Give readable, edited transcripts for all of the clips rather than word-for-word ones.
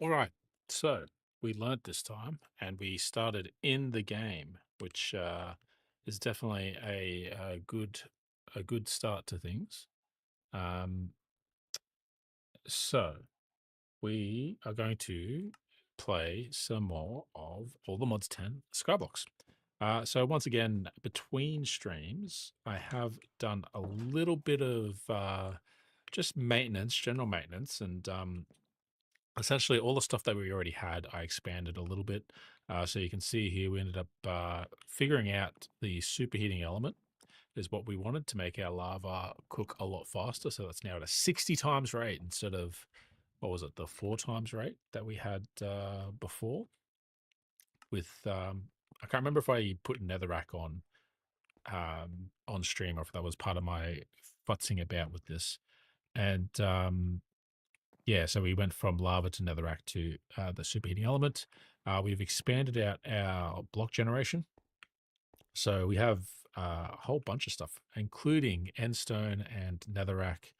All right. So we learnt this time and we started in the game, which is definitely a good start to things. Um, so we are going to play some more of All the Mods 10 Skyblocks. So once again, between streams, I have done a little bit of just maintenance, general maintenance, and essentially all the stuff that we already had, I expanded a little bit. So you can see here, we ended up figuring out the superheating element is what we wanted to make our lava cook a lot faster. So it's now at a 60 times rate instead of, what was it, the 4 times rate that we had before with, I can't remember if I put netherrack on stream or if that was part of my futzing about with this. And yeah, so we went from lava to netherrack to the superheating element. We've expanded out our block generation. So we have a whole bunch of stuff, including endstone and netherrack,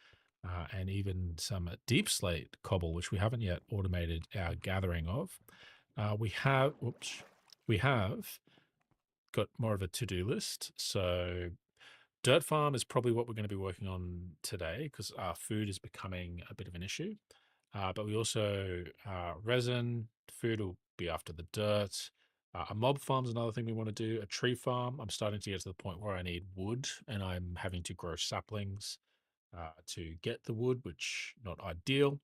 and even some deep slate cobble, which we haven't yet automated our gathering of. We have got more of a to-do list. So dirt farm is probably what we're going to be working on today because our food is becoming a bit of an issue. But we also resin, food will be after the dirt. A mob farm is another thing we want to do. A tree farm. I'm starting to get to the point where I need wood and I'm having to grow saplings to get the wood, which not ideal.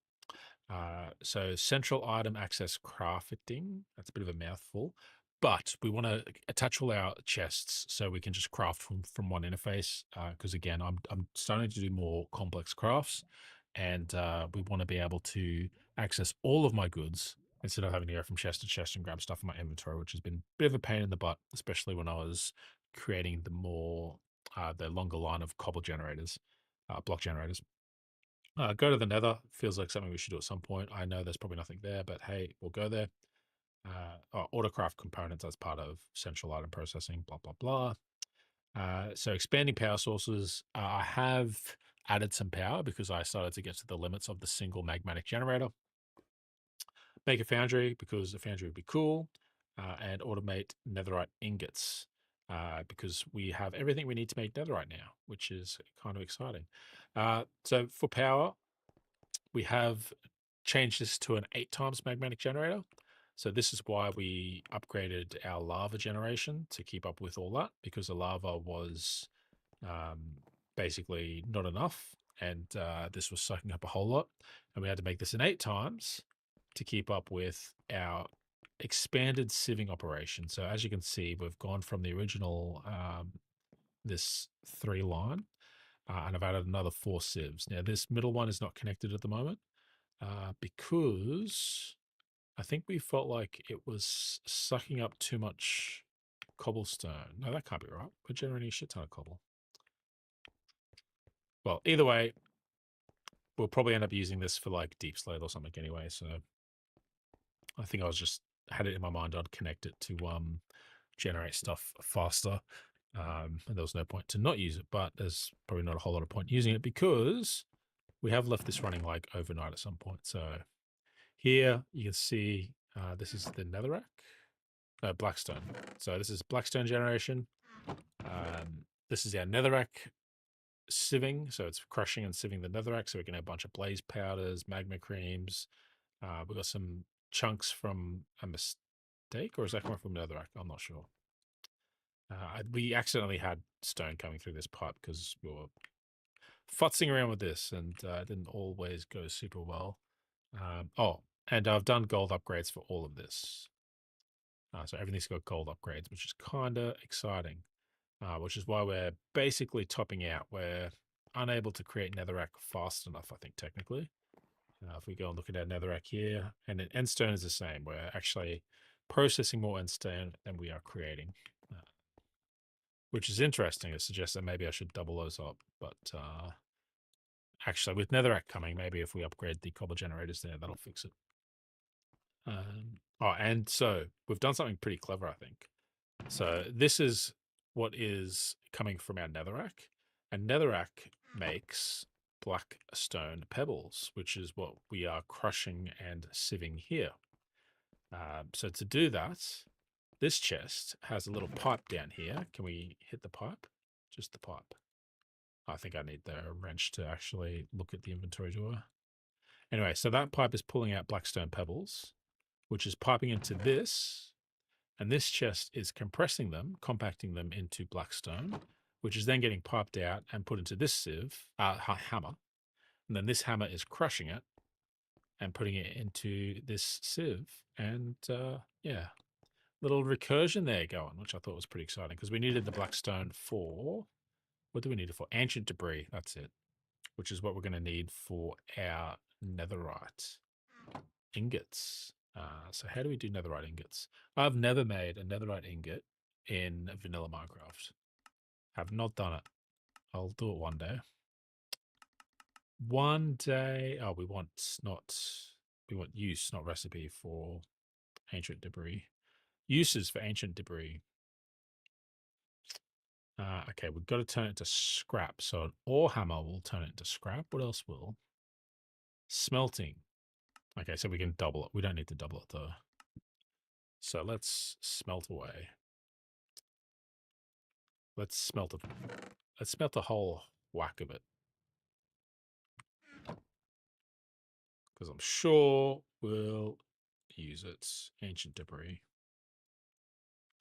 So central item access crafting. That's a bit of a mouthful, but we want to attach all our chests so we can just craft from one interface. Because again, I'm starting to do more complex crafts, and we want to be able to access all of my goods instead of having to go from chest to chest and grab stuff in my inventory, which has been a bit of a pain in the butt, especially when I was creating the longer line of cobble generators, block generators. Go to the Nether feels like something we should do at some point. I know there's probably nothing there, but hey, we'll go there. Autocraft components as part of central item processing, blah, blah, blah. So expanding power sources, I have added some power because I started to get to the limits of the single magmatic generator. Make a foundry because a foundry would be cool, and automate netherite ingots because we have everything we need to make netherite now, which is kind of exciting. So for power, we have changed this to an 8 times magmatic generator. So this is why we upgraded our lava generation to keep up with all that, because the lava was um, basically not enough, and this was sucking up a whole lot, and we had to make this an 8 times to keep up with our expanded sieving operation. So as you can see, we've gone from the original this 3 line, and I've added another 4 sieves. Now this middle one is not connected at the moment because I think we felt like it was sucking up too much cobblestone. No, that can't be right. We're generating a shit ton of cobble. Well, either way, we'll probably end up using this for like deep slate or something anyway. So I think I was just had it in my mind I'd connect it to generate stuff faster. And there was no point to not use it, but there's probably not a whole lot of point using it because we have left this running like overnight at some point. So here you can see this is the netherrack, no, blackstone. So this is blackstone generation. This is our netherrack sieving. So it's crushing and sieving the netherrack. So we can have a bunch of blaze powders, magma creams. We've got some chunks from a mistake, or is that coming from netherrack? I'm not sure. We accidentally had stone coming through this pipe because we were futzing around with this and it didn't always go super well. And I've done gold upgrades for all of this. So everything's got gold upgrades, which is kind of exciting, which is why we're basically topping out. We're unable to create netherrack fast enough, I think, technically. If we go and look at our netherrack here, and endstone is the same. We're actually processing more endstone than we are creating, which is interesting. It suggests that maybe I should double those up. But actually, with netherrack coming, maybe if we upgrade the cobble generators there, that'll fix it. And so we've done something pretty clever, I think. So this is what is coming from our netherrack, and netherrack makes black stone pebbles, which is what we are crushing and sieving here. So to do that, this chest has a little pipe down here. Can we hit the pipe? Just the pipe. I think I need the wrench to actually look at the inventory drawer. Anyway, so that pipe is pulling out blackstone pebbles, which is piping into this, and this chest is compressing them, compacting them into blackstone, which is then getting piped out and put into this sieve, hammer, and then this hammer is crushing it and putting it into this sieve, and yeah, little recursion there going, which I thought was pretty exciting because we needed the blackstone for, what do we need it for? Ancient debris, that's it, which is what we're going to need for our netherite ingots. So how do we do netherite ingots? I've never made a netherite ingot in vanilla Minecraft. Have not done it. I'll do it one day. One day. Oh, we want use, not recipe for ancient debris. Uses for ancient debris. Okay, we've got to turn it to scrap. So an ore hammer will turn it into scrap. What else will? Smelting. Okay, so we can double it. We don't need to double it though. So let's smelt away. Let's smelt it. Let's smelt a whole whack of it. Because I'm sure we'll use it. Ancient debris.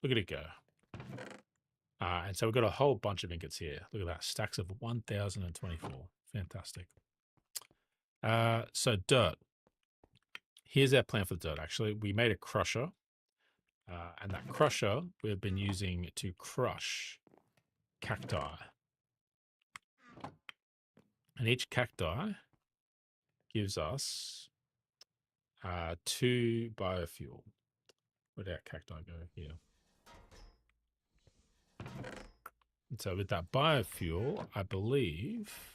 Look at it go. And so we've got a whole bunch of ingots here. Look at that. Stacks of 1,024. Fantastic. So dirt. Here's our plan for the dirt, actually. We made a crusher. And that crusher we've been using to crush cacti. And each cacti gives us 2 biofuel. Where'd our cacti go? Here. And so with that biofuel, I believe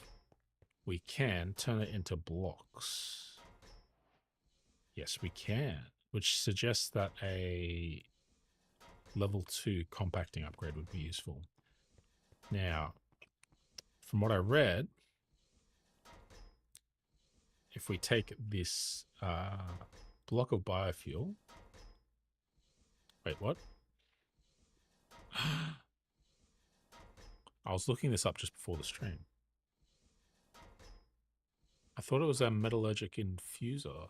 we can turn it into blocks. Yes, we can, which suggests that a level 2 compacting upgrade would be useful. Now, from what I read, if we take this block of biofuel... Wait, what? I was looking this up just before the stream. I thought it was a metallurgic infuser.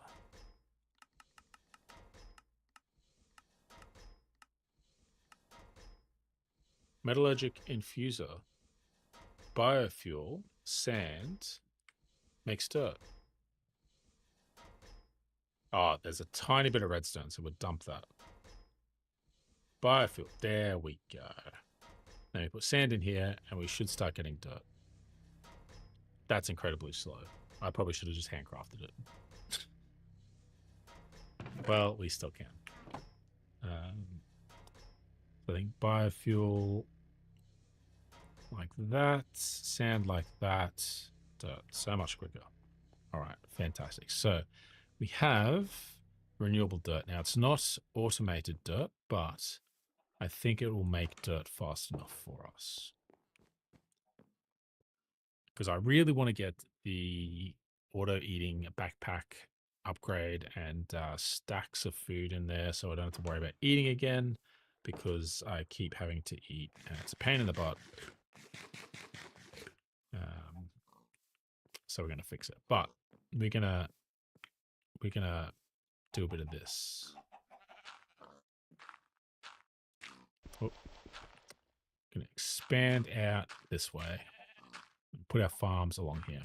Metallurgic infuser. Biofuel, sand, makes dirt. Oh, there's a tiny bit of redstone, so we'll dump that. Biofuel, there we go. Then we put sand in here, and we should start getting dirt. That's incredibly slow. I probably should have just handcrafted it. Well, we still can. I think biofuel like that, sand like that, dirt. So much quicker. All right, fantastic. So we have renewable dirt. Now, it's not automated dirt, but I think it will make dirt fast enough for us. Because I really want to get the auto-eating backpack upgrade and stacks of food in there so I don't have to worry about eating again because I keep having to eat and it's a pain in the butt. So we're going to fix it. But we're going to do a bit of this. Oh. Going to expand out this way. Put our farms along here.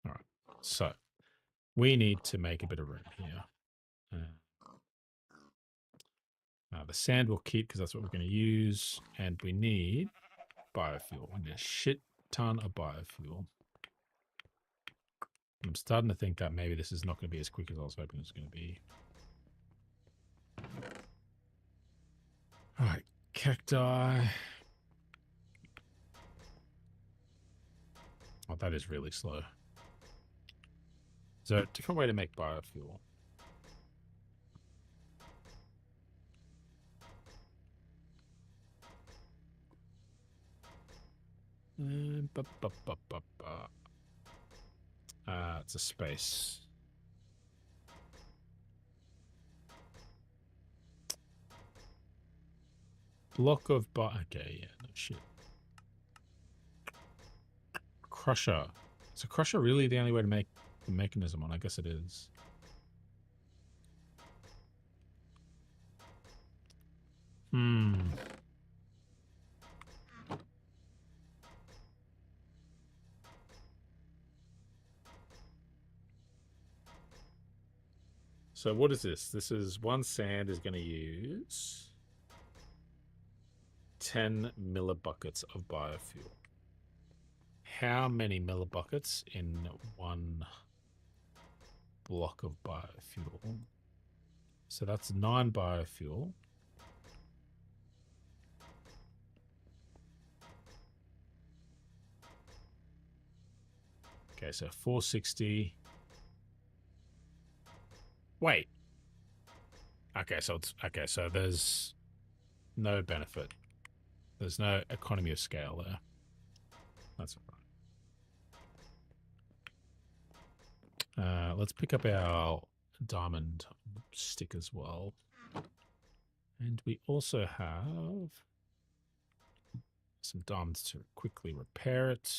All right. So we need to make a bit of room here. The sand we'll keep because that's what we're going to use. And we need biofuel. We need a shit ton of biofuel. I'm starting to think that maybe this is not going to be as quick as I was hoping it was going to be. All right, cacti. Oh, that is really slow. Is there a different way to make biofuel? It's a space. Block of okay, yeah, no shit. Crusher. Is a crusher really the only way to make the mechanism on? I guess it is. So what is this? This is one sand is going to use 10 millibuckets of biofuel. How many millibuckets in one block of biofuel? So that's 9 biofuel. Okay, so 460. Wait. Okay, so it's okay, so there's no benefit. There's no economy of scale there. That's all right. Let's pick up our diamond stick as well. And we also have some diamonds to quickly repair it.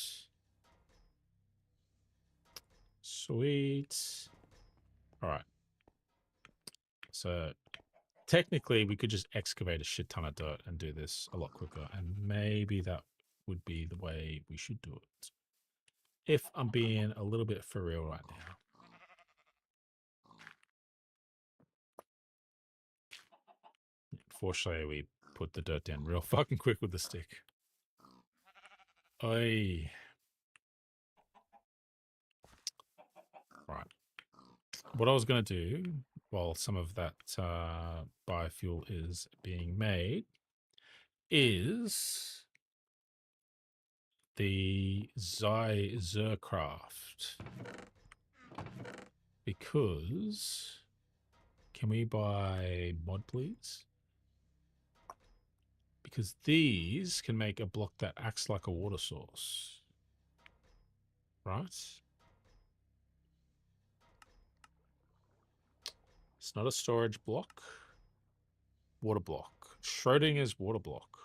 Sweet. All right. So technically, we could just excavate a shit ton of dirt and do this a lot quicker. And maybe that would be the way we should do it. If I'm being a little bit for real right now. Fortunately, we put the dirt down real fucking quick with the stick. Oi. Right. What I was going to do while some of that biofuel is being made is the Zercraft. Because can we buy mod, please? Because these can make a block that acts like a water source. Right? It's not a storage block. Water block. Schrodinger's water block.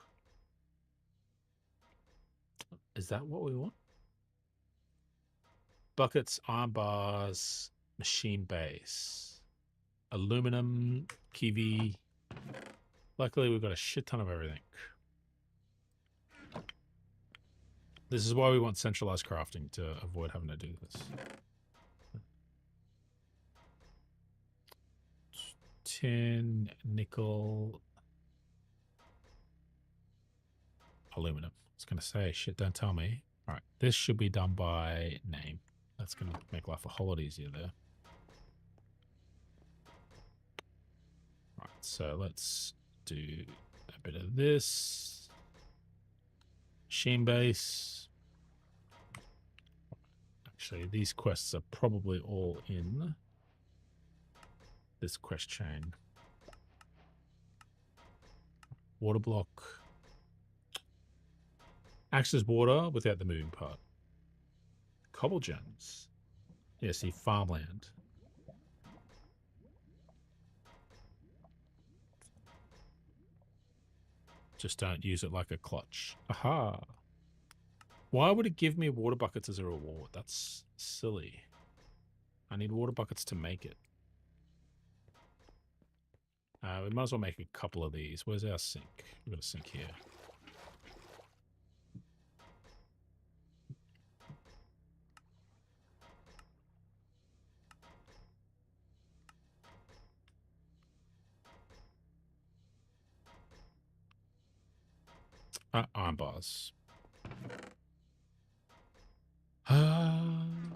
Is that what we want? Buckets, iron bars, machine base, aluminum, kiwi. Luckily, we've got a shit ton of everything. This is why we want centralized crafting, to avoid having to do this. 10 nickel, aluminum. I was going to say, shit, don't tell me. All right, this should be done by name. That's going to make life a whole lot easier there. All right, so let's do a bit of this. Machine base. Actually, these quests are probably all in this quest chain. Water block. Acts as water without the moving part. Cobble gems. Yeah, see, farmland. Just don't use it like a clutch. Aha. Why would it give me water buckets as a reward? That's silly. I need water buckets to make it. We might as well make a couple of these. Where's our sink? We've got a sink here. Iron bars. Iron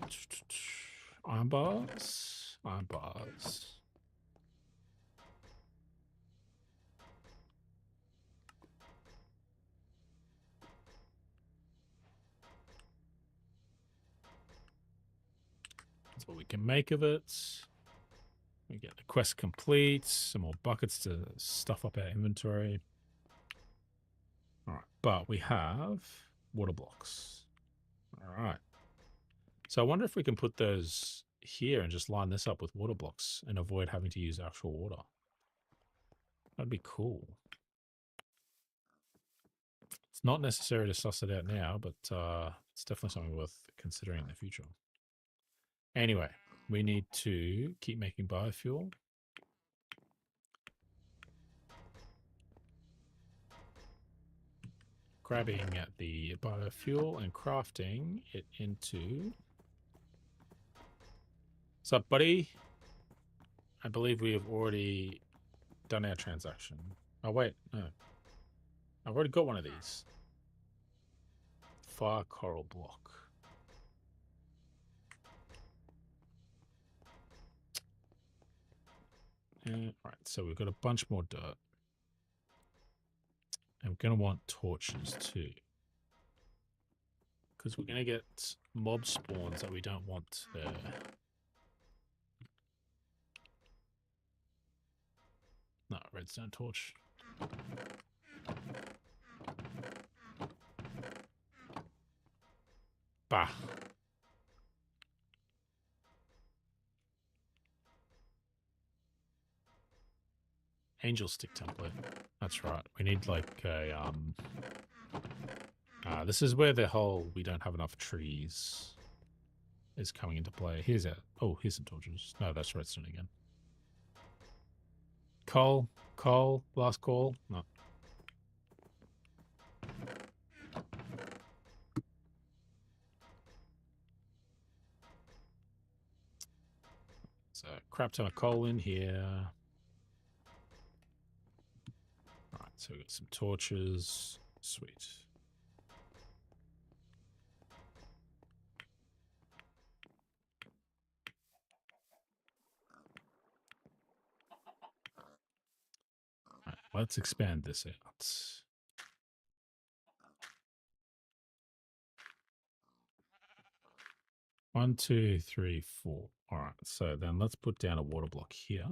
bars. Iron bars. That's what we can make of it. We get the quest complete. Some more buckets to stuff up our inventory. All right, but we have water blocks. All right. So I wonder if we can put those here and just line this up with water blocks and avoid having to use actual water. That'd be cool. It's not necessary to suss it out now, but it's definitely something worth considering in the future. Anyway, we need to keep making biofuel. Grabbing at the biofuel and crafting it into... What's up, buddy? I believe we have already done our transaction. Oh, wait, no. I've already got one of these. Fire coral block. Right, so we've got a bunch more dirt. And we're going to want torches too. Because we're going to get mob spawns that we don't want there. No, redstone torch. Bah. Angel stick template. That's right. We need like a this is where the whole we don't have enough trees is coming into play. Here's some torches. No, that's redstone again. Coal, last call. No. So crap ton of coal in here. Alright, so we got some torches. Sweet. Right, let's expand this out. 1, 2, 3, 4. All right, so then let's put down a water block here.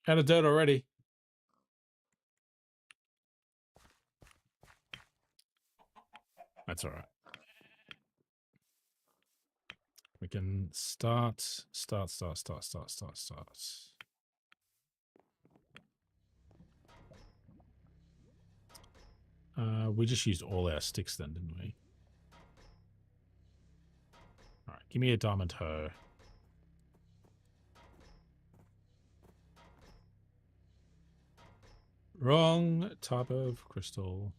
Out of dirt already. That's all right. We can start. We just used all our sticks then, didn't we? All right, give me a diamond hoe. Wrong type of crystal.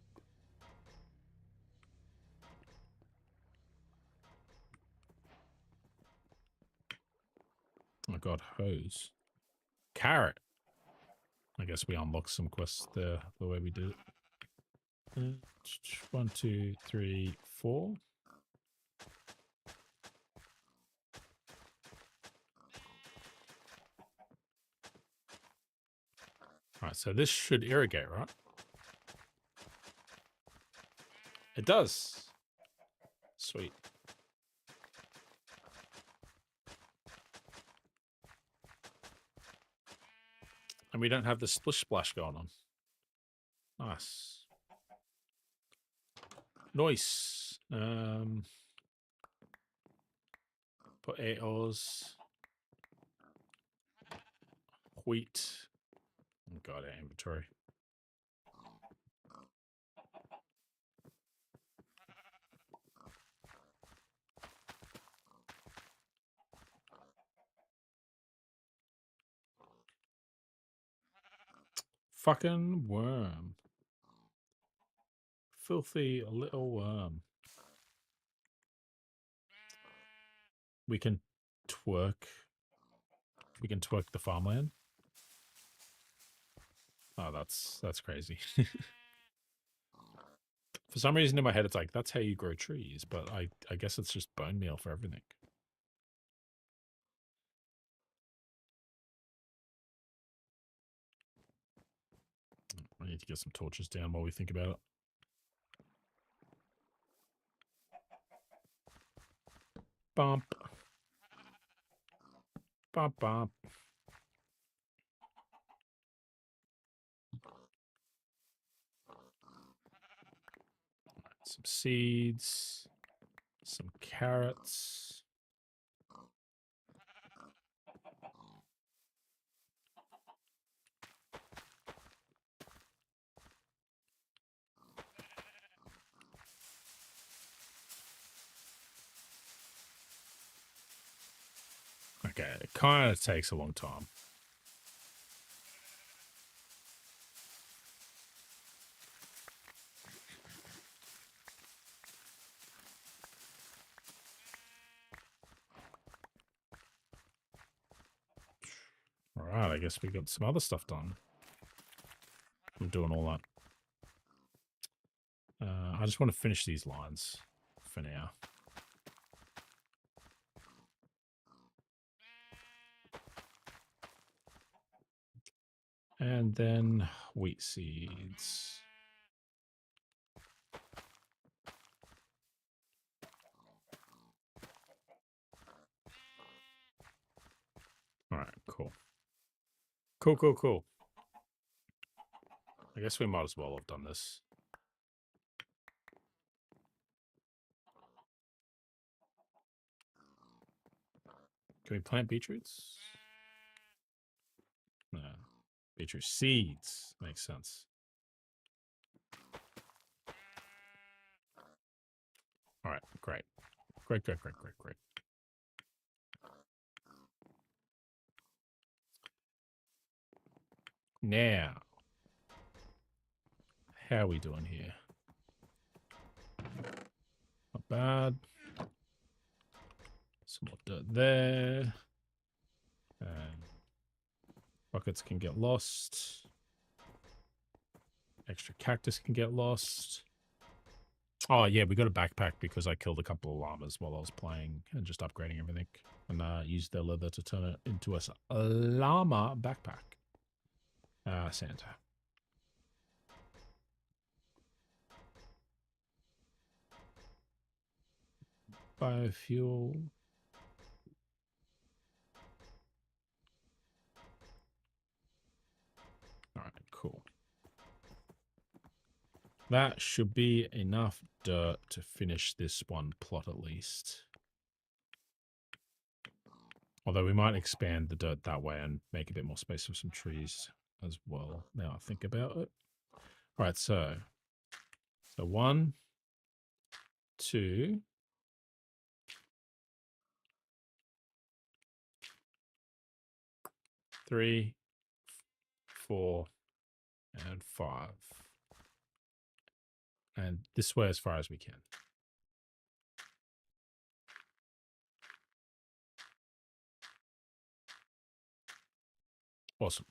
Oh god, hose. Carrot. I guess we unlocked some quests there the way we did it. 1, 2, 3, 4. Alright, so this should irrigate, right? It does. Sweet. And we don't have the splish splash going on. Nice. Nice. Potatoes. Wheat. Oh god, our inventory. Fucking worm. Filthy little worm. We can twerk. We can twerk the farmland. Oh, that's crazy. For some reason in my head, it's like, that's how you grow trees. But I guess it's just bone meal for everything. I need to get some torches down while we think about it. Bump. Bump, bump. Some seeds. Some carrots. Okay, it kind of takes a long time. All right, I guess we got some other stuff done. I'm doing all that. I just want to finish these lines for now. And then wheat seeds. All right, cool. Cool. I guess we might as well have done this. Can we plant beetroots? No. Beetroot seeds. Makes sense. All right, great. Great. Now, how are we doing here? Not bad. Some more dirt there. And buckets can get lost. Extra cactus can get lost. Oh, yeah, we got a backpack because I killed a couple of llamas while I was playing and just upgrading everything. And used their leather to turn it into a llama backpack. Santa. Biofuel. All right, cool. That should be enough dirt to finish this one plot at least. Although we might expand the dirt that way and make a bit more space for some trees as well. Now I think about it. All right, so 1, 2, 3, 4, and 5. And this way as far as we can. Awesome.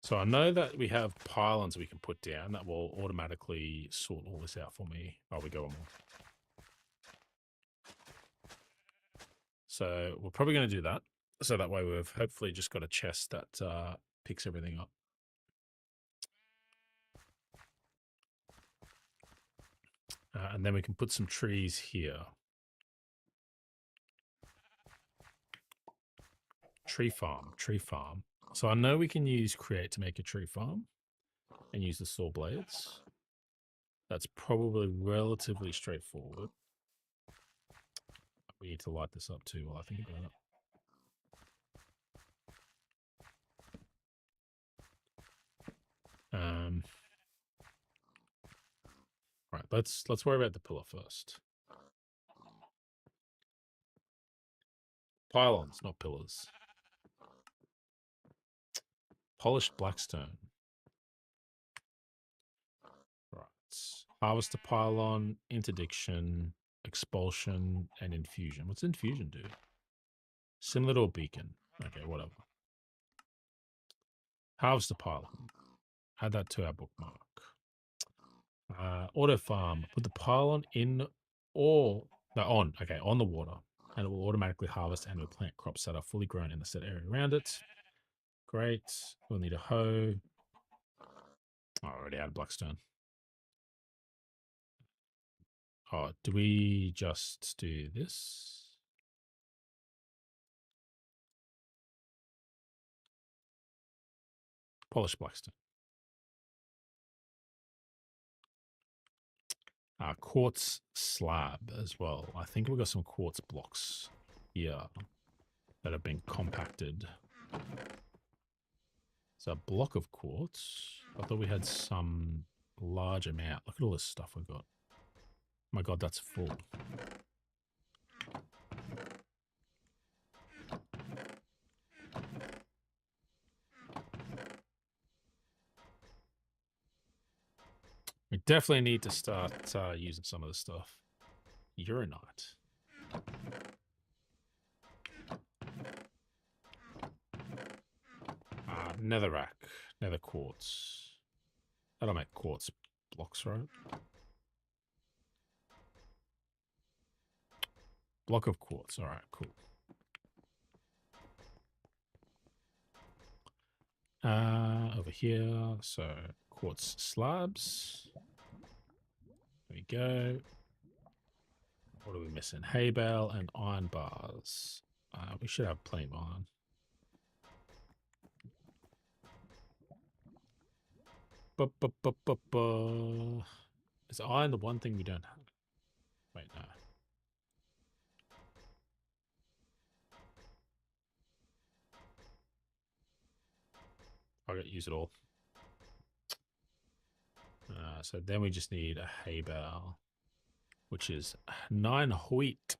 So I know that we have pylons we can put down that will automatically sort all this out for me. Oh, we go one more. So we're probably going to do that. So that way we've hopefully just got a chest that picks everything up. And then we can put some trees here. Tree farm. So I know we can use create to make a tree farm and use the saw blades. That's probably relatively straightforward. We need to light this up too while I think about it. Right, let's worry about the pillar first. Pylons, not pillars. Polished blackstone. Right. Harvest a pylon, interdiction, expulsion, and infusion. What's infusion do? Similar to a beacon. Okay, whatever. Harvest a pylon. Add that to our bookmark. Auto farm. Put the pylon in on the water. And it will automatically harvest and will plant crops that are fully grown in the set area around it. Great. We'll need a hoe. Oh, I already had Blackstone. Oh, do we just do this? Polish Blackstone. Quartz slab as well. I think we've got some quartz blocks here that have been compacted. It's a block of quartz. I thought we had some large amount. Look at all this stuff we've got. Oh my god, that's full. We definitely need to start using some of this stuff. Uranite. Netherrack. Nether quartz. That'll make quartz blocks, right? Block of quartz. All right, cool. Over here, so quartz slabs. There we go. What are we missing? Hay bale and iron bars. We should have plenty of iron. Is iron the one thing we don't have? Wait, no. I got to use it all. So then we just need a hay bale, which is 9 wheat.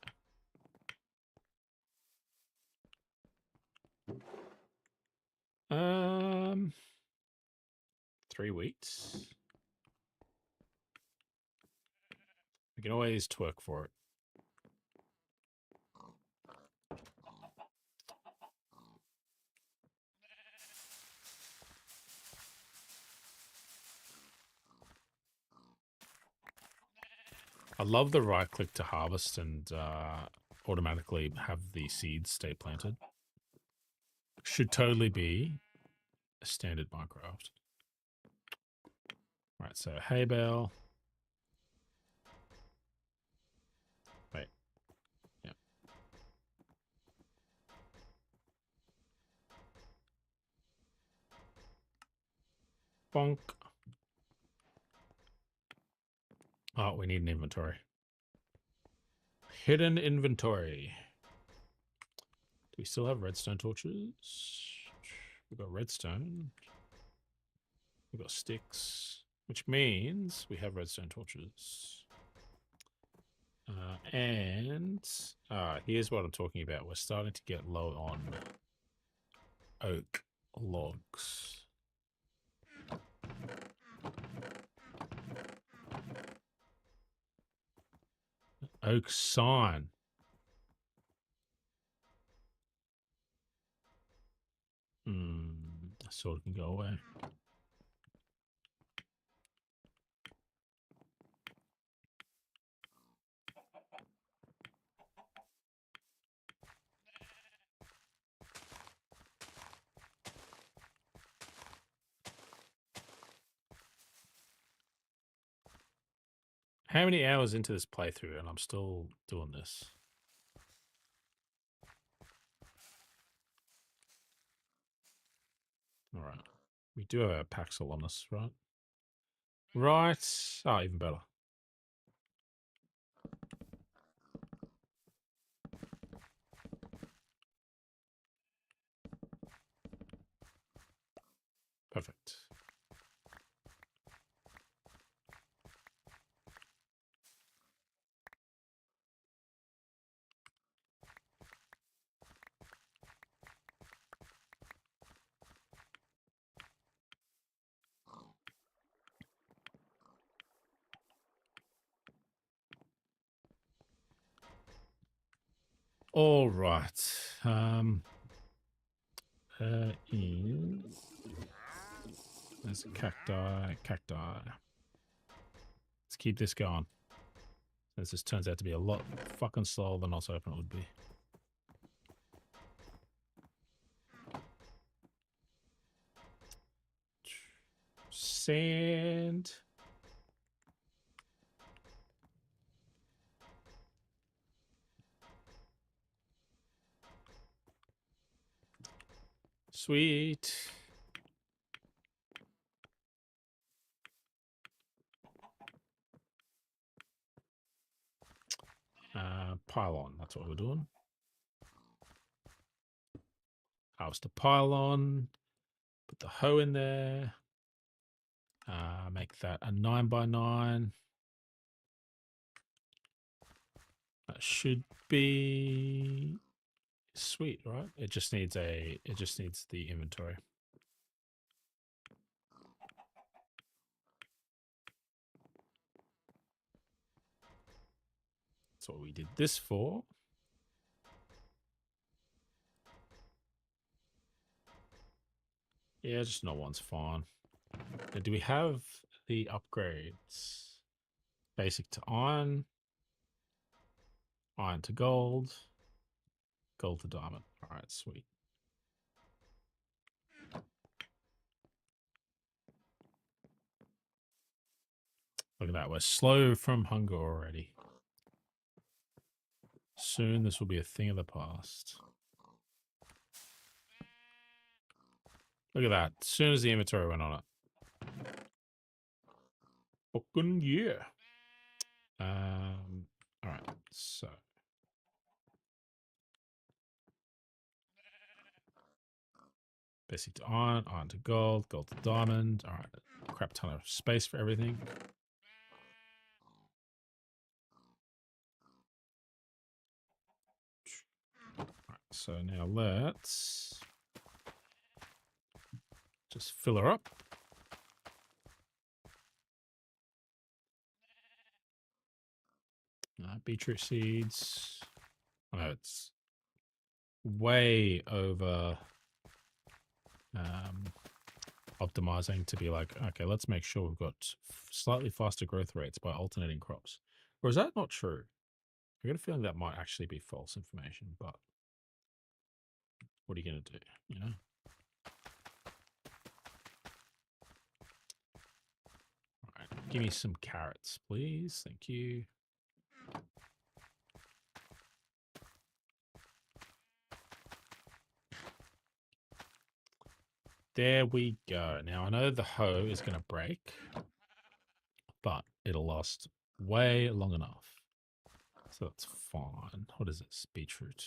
Um, 3 wheat. We can always twerk for it. I love the right click to harvest and automatically have the seeds stay planted. Should totally be a standard Minecraft. Right, so hay bale. Wait. Yeah. Bonk. Oh, we need an inventory. Hidden inventory. Do we still have redstone torches? We've got redstone. We've got sticks, which means we have redstone torches. And here's what I'm talking about. We're starting to get low on oak logs. Oak sign. Sword can go away. How many hours into this playthrough and I'm still doing this? All right. We do have a Paxel on us, right? Right. Oh, even better. Perfect. All right. There's a cacti. Let's keep this going. This turns out to be a lot fucking slower than I was hoping it would be. sand. Sweet. Pylon, that's what we're doing. Harvest the pylon. Put the hoe in there. Make that a 9x9. That should be sweet, right? It just needs the inventory. That's what we did this for. Yeah, just not one's fine. Now, do we have the upgrades? Basic to iron. Iron to gold. Gold to diamond. All right, sweet. Look at that. We're slow from hunger already. Soon this will be a thing of the past. Look at that. As soon as the inventory went on it. Fucking yeah. All right. So. Basic to iron, iron to gold, gold to diamond. All right. Crap ton of space for everything. Right, so now let's just fill her up. Beetroot seeds. I know it's way over optimizing to be like, okay, let's make sure we've got slightly faster growth rates by alternating crops. Or is that not true? I got a feeling that might actually be false information, but what are you going to do, you know? All right, give me some carrots, please. Thank you. There we go. Now, I know the hoe is going to break, but it'll last way long enough. So that's fine. What is this? Beetroot.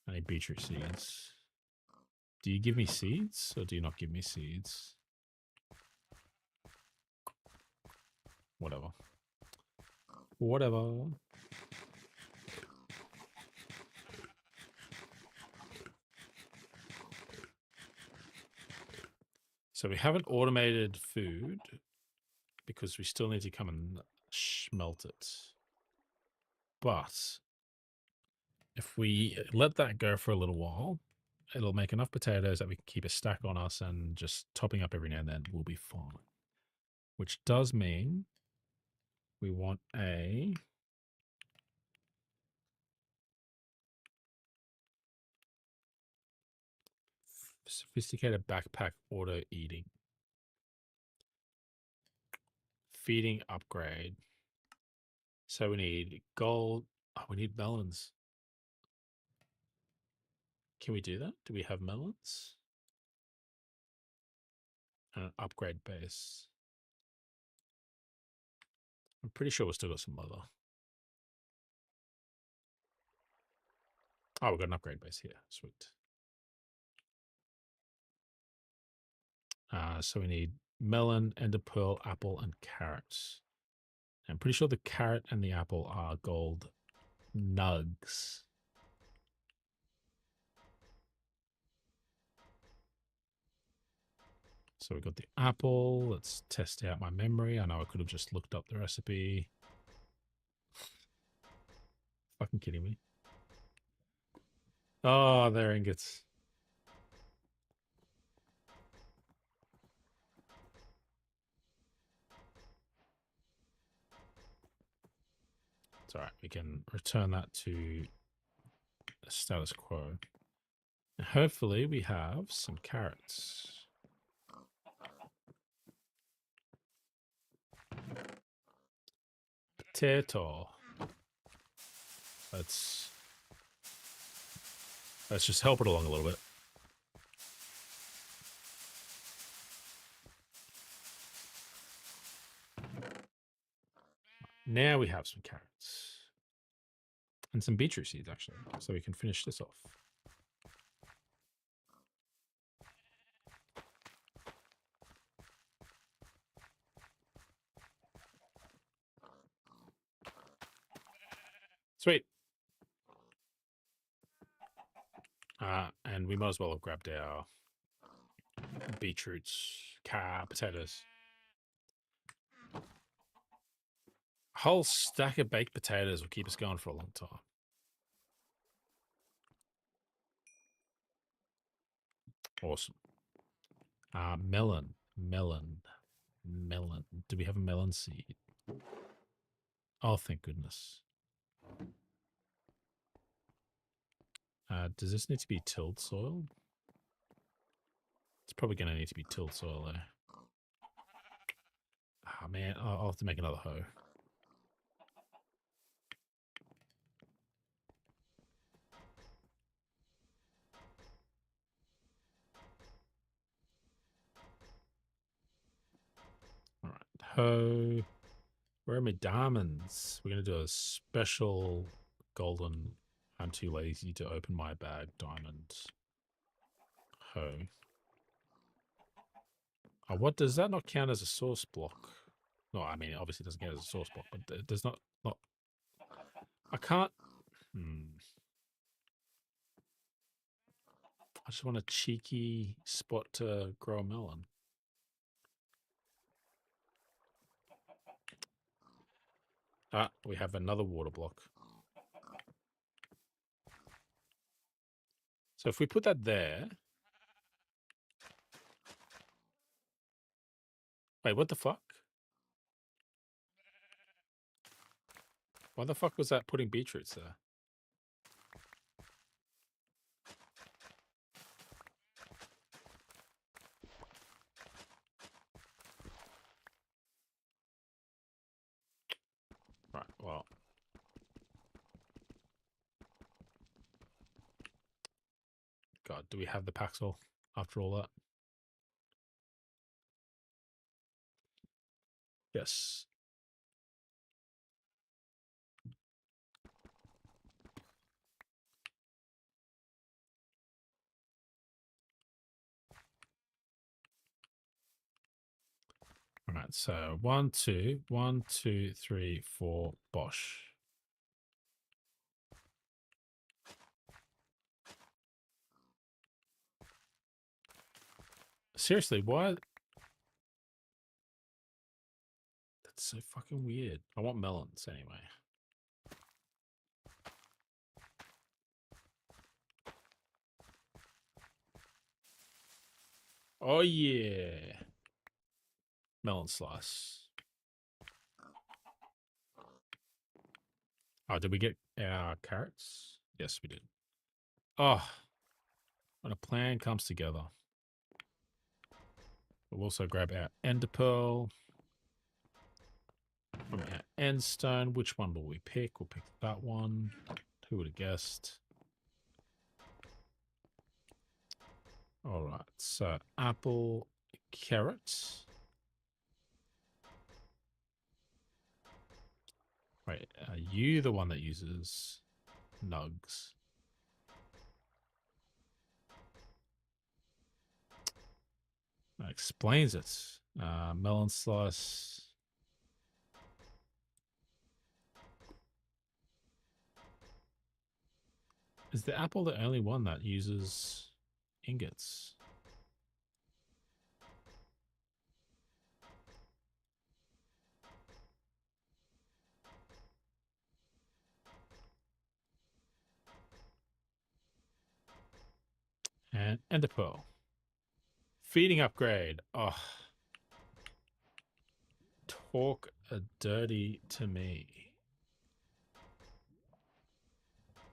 I need beetroot seeds. Do you give me seeds or do you not give me seeds? Whatever. Whatever. So we haven't automated food because we still need to come and smelt it. But if we let that go for a little while, it'll make enough potatoes that we can keep a stack on us and just topping up every now and then will be fine. Which does mean we want a sophisticated backpack auto eating. Feeding upgrade. So we need gold. Oh, we need melons. Can we do that? Do we have melons? And an upgrade base. I'm pretty sure we've still got some leather. Oh, we've got an upgrade base here. Sweet. So we need melon, ender pearl, apple, and carrots. I'm pretty sure the carrot and the apple are gold nugs. So we've got the apple. Let's test out my memory. I know I could have just looked up the recipe. Fucking kidding me. Oh, they're ingots. It's all right. We can return that to the status quo. And hopefully we have some carrots. potato. Let's just help it along a little bit. Now we have some carrots. And some beetroot seeds, actually, so we can finish this off. Sweet. And we might as well have grabbed our beetroots, potatoes. A whole stack of baked potatoes will keep us going for a long time. Awesome. Melon. Do we have a melon seed? Oh, thank goodness. Does this need to be tilled soil? It's probably going to need to be tilled soil there. Oh, man. I'll have to make another hoe. All right. Hoe. Where are my diamonds? We're going to do a special golden I'm too lazy to open my bag diamond hoe. What does that not count as a source block? No, I mean, it obviously doesn't count as a source block, but it does not. I can't. I just want a cheeky spot to grow a melon. We have another water block. So if we put that there. Wait, what the fuck? Why the fuck was that putting beetroots there? Right, well. God, do we have the Paxel after all that? Yes. All right, so 1, 2, 1, 2, 3, 4, Bosch. Seriously, why? That's so fucking weird. I want melons anyway. Oh yeah. Melon slice. Oh, did we get our carrots? Yes, we did. Oh, when a plan comes together. We'll also grab our ender pearl from our end stone. Which one will we pick? We'll pick that one. Who would have guessed? All right, so apple, carrot. Wait, are you the one that uses nugs? That explains it. Melon slice. Is the apple the only one that uses ingots? And ender pearl. Feeding upgrade. Oh. Talk dirty to me.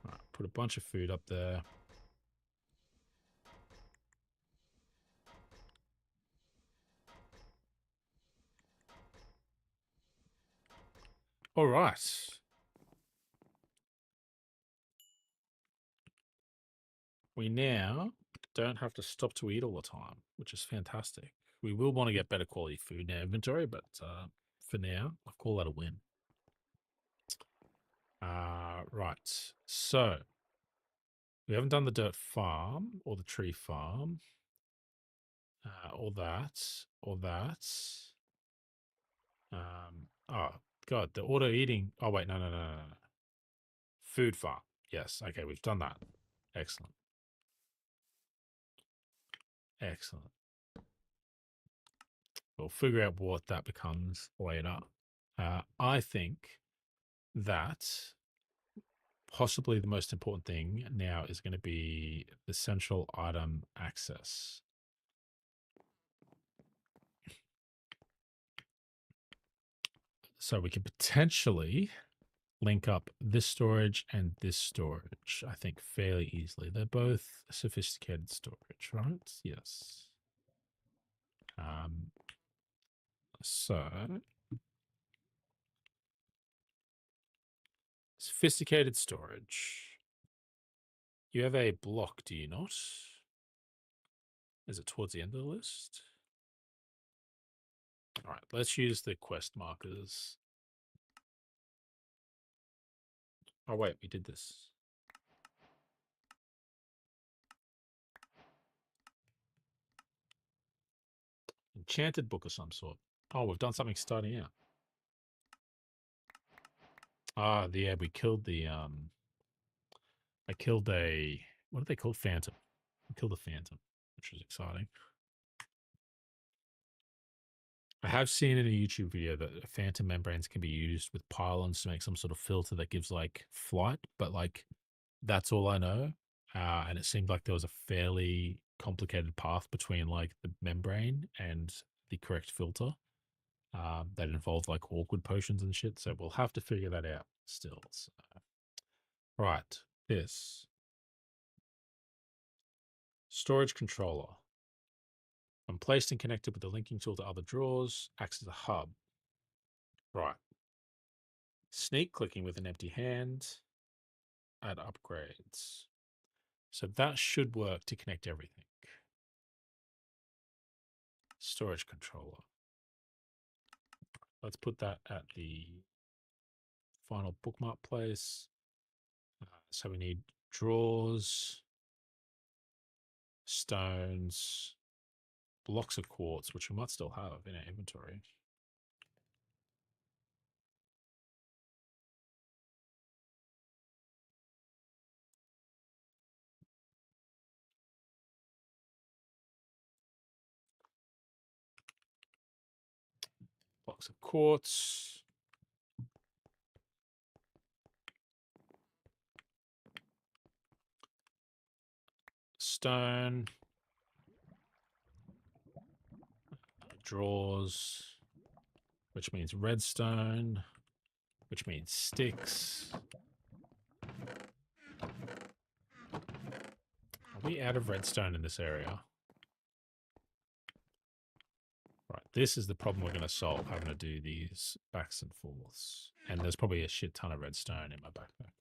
Right, put a bunch of food up there. All right. We now don't have to stop to eat all the time, which is fantastic. We will want to get better quality food in our inventory, but for now, I call that a win. Right. So we haven't done the dirt farm or the tree farm, or that, or that. Oh God, the auto eating. Oh wait, no. Food farm. Yes. Okay, we've done that. Excellent. Excellent. We'll figure out what that becomes later. I think that possibly the most important thing now is going to be the central item access. So we can potentially link up this storage and this storage, I think, fairly easily. They're both sophisticated storage, right? Yes. So sophisticated storage. You have a block, do you not? Is it towards the end of the list? All right, let's use the quest markers. Oh, wait, we did this. Enchanted book of some sort. Oh, we've done something starting out. Yeah, we killed the, I killed a, what are they called? Phantom. We killed a phantom, which was exciting. I have seen in a YouTube video that phantom membranes can be used with pylons to make some sort of filter that gives like flight, but like that's all I know. And it seemed like there was a fairly complicated path between like the membrane and the correct filter that involved like awkward potions and shit. So we'll have to figure that out still. So. Right, this storage controller. When placed and connected with the linking tool to other drawers, acts as a hub. Right. Sneak clicking with an empty hand. Add upgrades. So that should work to connect everything. Storage controller. Let's put that at the final bookmark place. So we need drawers, stones, blocks of quartz, which we might still have in our inventory. Blocks of quartz. Stone. Drawers. Which means redstone. Which means sticks. Are we out of redstone in this area? Right, this is the problem we're going to solve, having to do these backs and forths. And there's probably a shit ton of redstone in my backpack.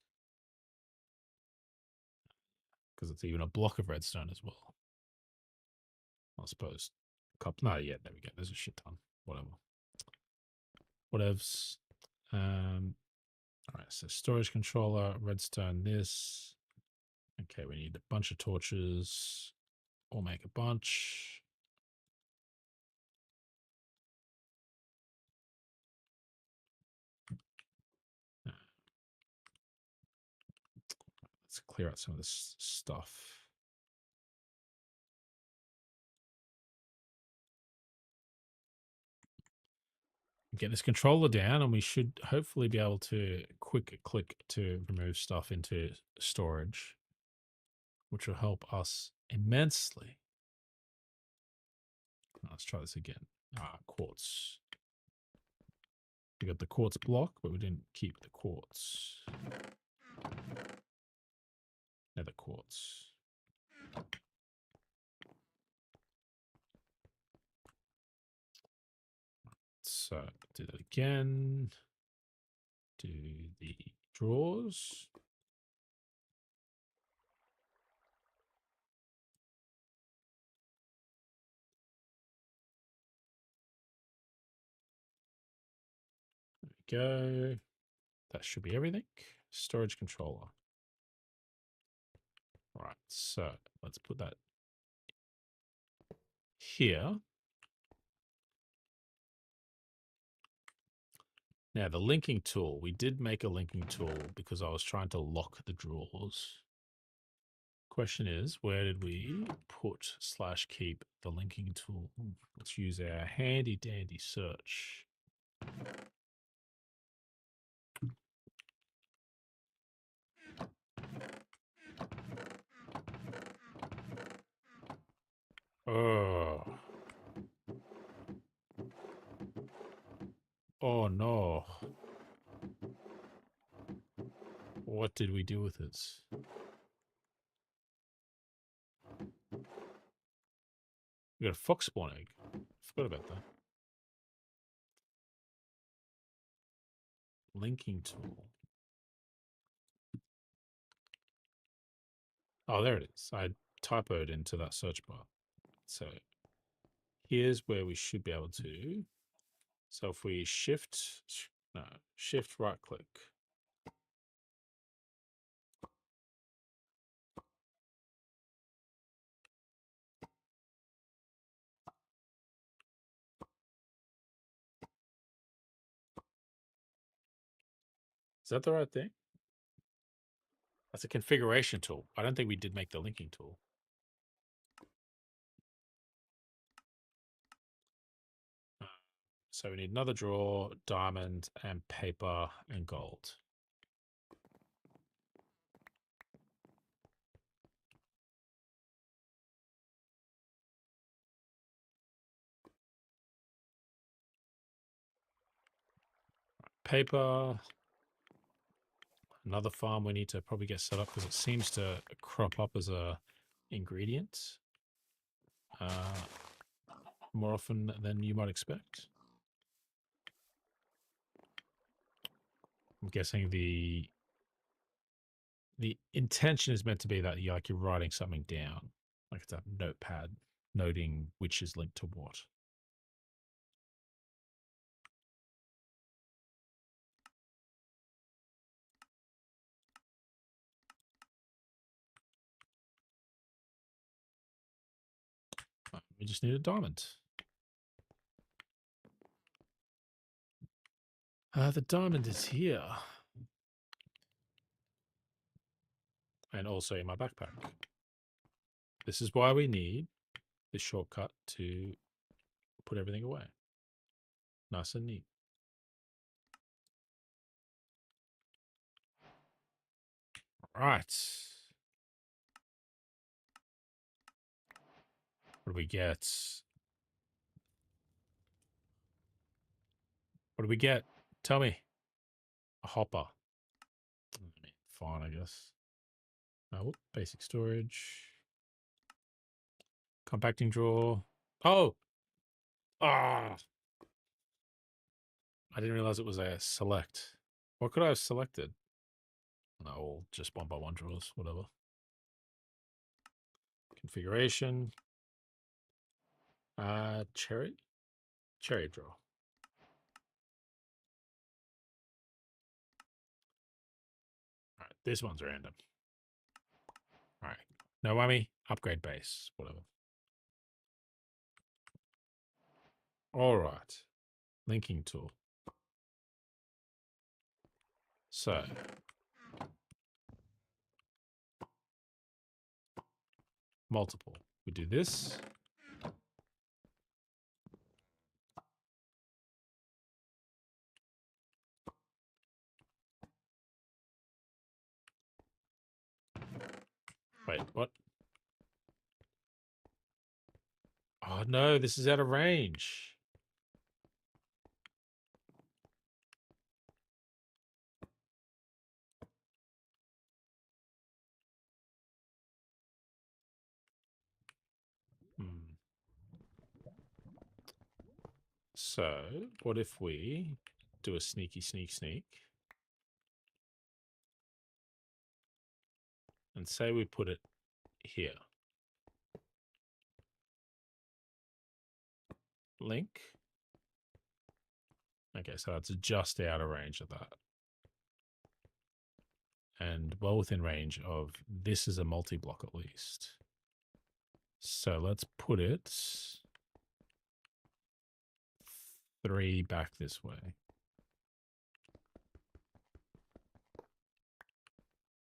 Because it's even a block of redstone as well. I suppose. No, yeah, there we go. There's a shit ton. Whatever. Whatevs. All right, so storage controller, redstone this. Okay, we need a bunch of torches. We'll make a bunch. Let's clear out some of this stuff. Get this controller down and we should hopefully be able to quick click to remove stuff into storage, which will help us immensely. Let's try this again. Quartz. We got the quartz block, but we didn't keep the quartz. Nether quartz. So do that again. do the drawers. There we go. That should be everything. Storage controller. Right, so let's put that here. Now, the linking tool. We did make a linking tool because I was trying to lock the drawers. Question is, where did we put / keep the linking tool? Let's use our handy dandy search. Oh. Oh no. What did we do with this? We got a fox spawn egg. Forgot about that. Linking tool. Oh, there it is. I typoed into that search bar. So here's where we should be able to. So if we shift right click. Is that the right thing? That's a configuration tool. I don't think we did make the linking tool. So we need another drawer, diamond, and paper and gold. Paper. Another farm we need to probably get set up because it seems to crop up as a ingredient more often than you might expect. I'm guessing the intention is meant to be that you're writing something down, like it's a notepad noting which is linked to what. We just need a diamond. The diamond is here. And also in my backpack. This is why we need this shortcut to put everything away. Nice and neat. Right. What do we get? What do we get? Tell me. A hopper. Fine, I guess. Whoop, basic storage. Compacting drawer. Oh! Ah! I didn't realize it was a select. What could I have selected? No, just 1x1 drawers, whatever. Configuration. Cherry? Cherry drawer. All right, this one's random. All right, no whammy, upgrade base, whatever. All right, linking tool. So, multiple. We do this. Wait, what? Oh no, this is out of range. So, what if we do a sneak? And say we put it here. Link. Okay, so it's just out of range of that. And well within range of this is a multi-block at least. So let's put it 3 back this way.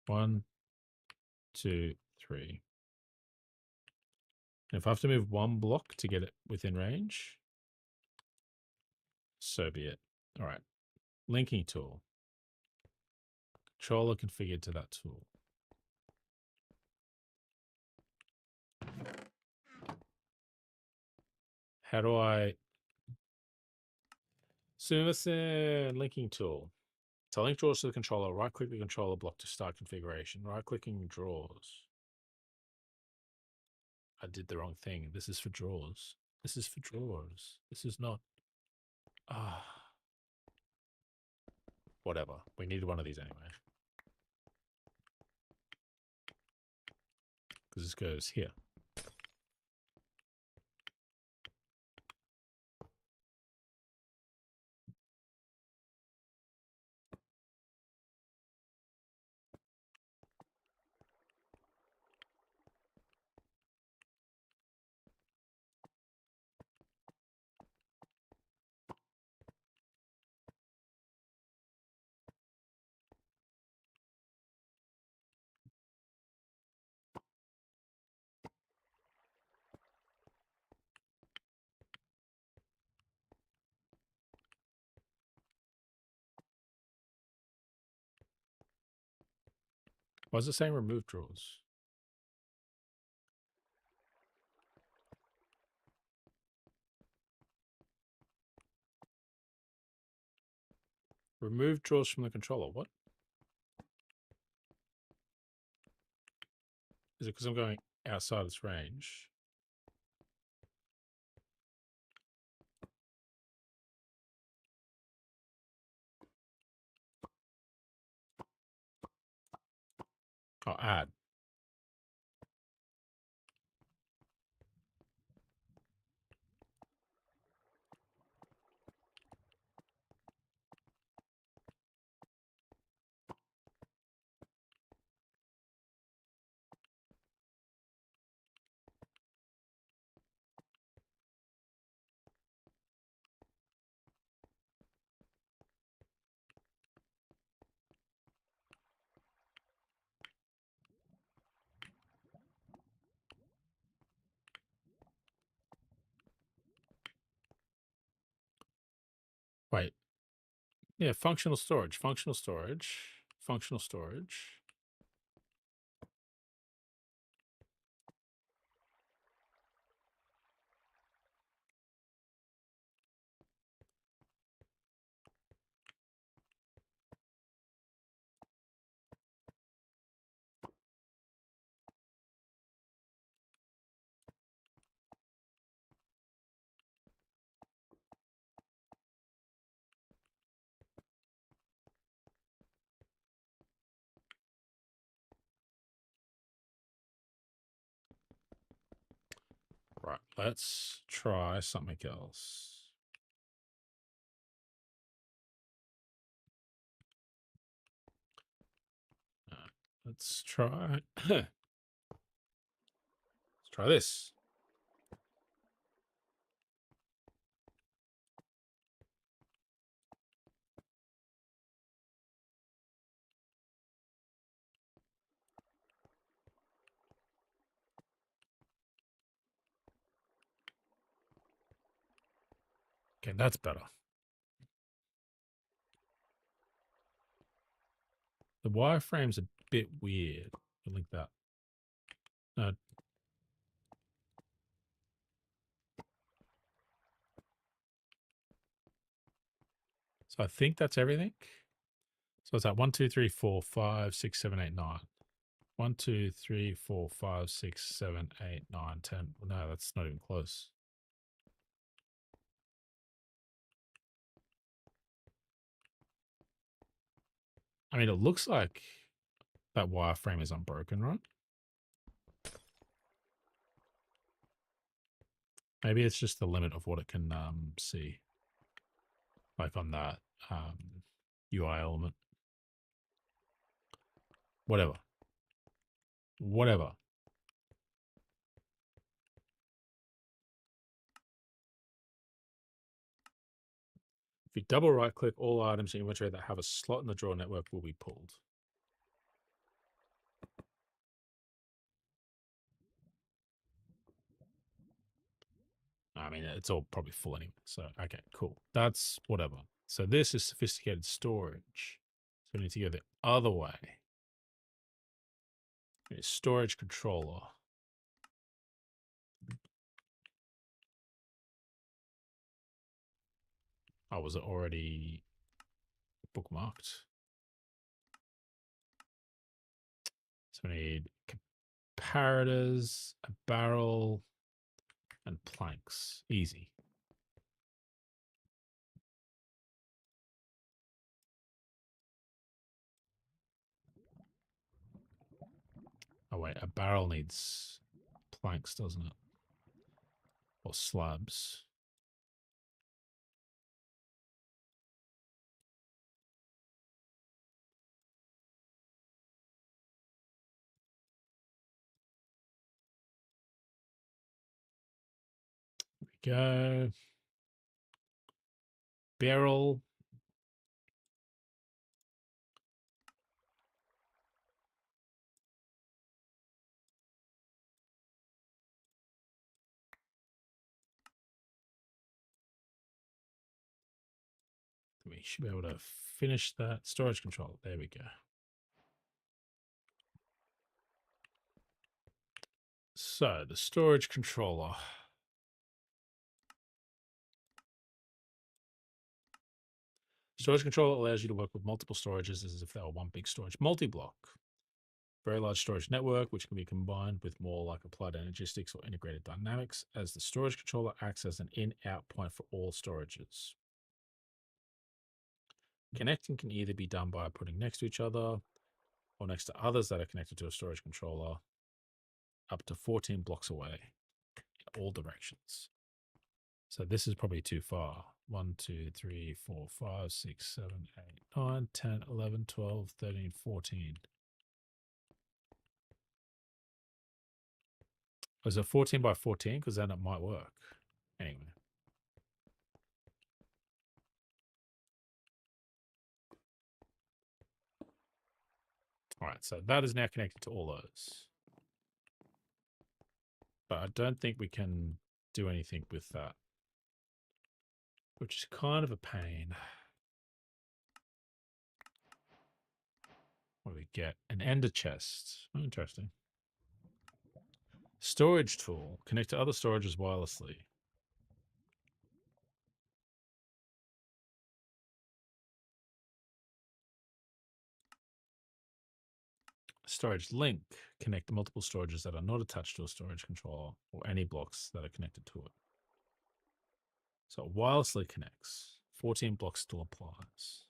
1, 2, 3. And if I have to move 1 block to get it within range, so be it. All right. Linking tool. Controller configured to that tool. How do I... Sumimasen, linking tool. To link drawers to the controller, right-click the controller block to start configuration. Right-clicking drawers. I did the wrong thing. This is for drawers. This is for drawers. This is not... Ah. Whatever. We needed one of these anyway. Because this goes here. Why is it saying remove drawers? Remove drawers from the controller. What? Is it because I'm going outside its range? Oh, add. Wait. Yeah, functional storage. Functional storage. Functional storage. Right, let's try something else. Let's try... let's try this. Okay, that's better. The wireframe's a bit weird. Link that. So I think that's everything. So it's at 1, 2, 3, 4, 5, 6, 7, 8, 9. 1, 2, 3, 4, 5, 6, 7, 8, 9, 10. No, that's not even close. I mean, it looks like That wireframe is unbroken, right? Maybe it's just the limit of what it can see, like on that UI element. Whatever. If you double right click, all items in inventory that have a slot in the drawer network will be pulled. I mean, it's all probably full anyway. So, okay, cool. That's whatever. So this is sophisticated storage. So we need to go the other way. Storage controller. Oh, was it already bookmarked? So we need comparators, a barrel, and planks. Easy. Oh, wait, a barrel needs planks, doesn't it? Or slabs. There we go. Barrel. We should be able to finish that. Storage control. There we go. So the storage controller. Storage controller allows you to work with multiple storages as if they were one big storage multi-block. Very large storage network, which can be combined with more like applied energistics or integrated dynamics, as the storage controller acts as an in-out point for all storages. Connecting can either be done by putting next to each other or next to others that are connected to a storage controller up to 14 blocks away in all directions. So this is probably too far. 1, 2, 3, 4, 5, 6, 7, 8, 9, 10, 11, 12, 13, 14. Was it 14 by 14? Because then it might work. Anyway. All right, so that is now connected to all those. But I don't think we can do anything with that, which is kind of a pain. What do we get? An ender chest. Oh, interesting. Storage tool. Connect to other storages wirelessly. Storage link. Connect to multiple storages that are not attached to a storage controller or any blocks that are connected to it. So it wirelessly connects. 14 blocks still applies.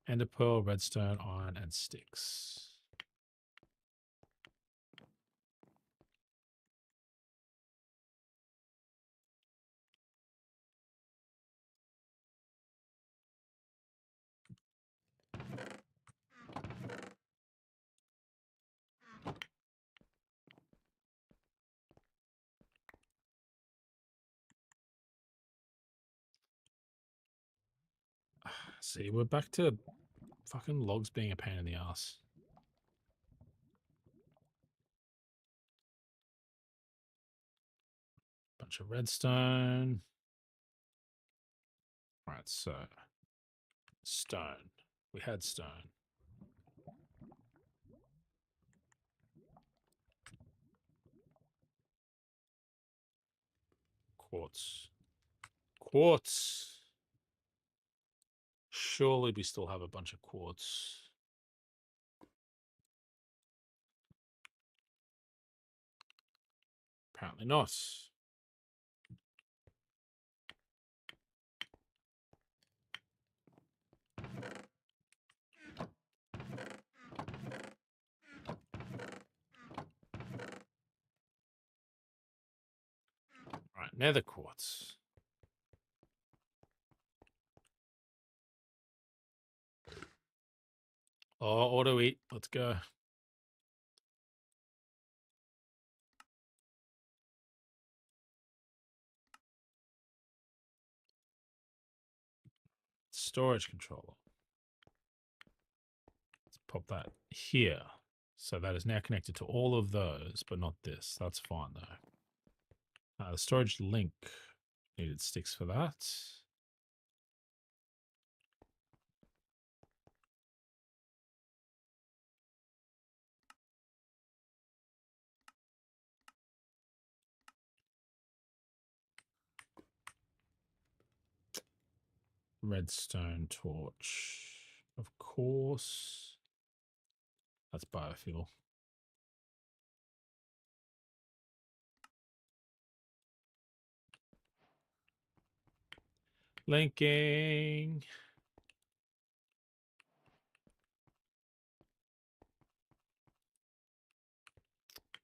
Ender pearl, redstone, iron, and sticks. See, we're back to fucking logs being a pain in the ass. Bunch of redstone. Right, so stone. We had stone. Quartz. Quartz. Surely we still have a bunch of quartz. Apparently not. nether quartz. Oh, auto eat. Let's go. Storage controller. Let's pop that here. So that is now connected to all of those, but not this. That's fine though. The storage link needed sticks for that. Redstone torch. Of course. That's biofuel. Linking.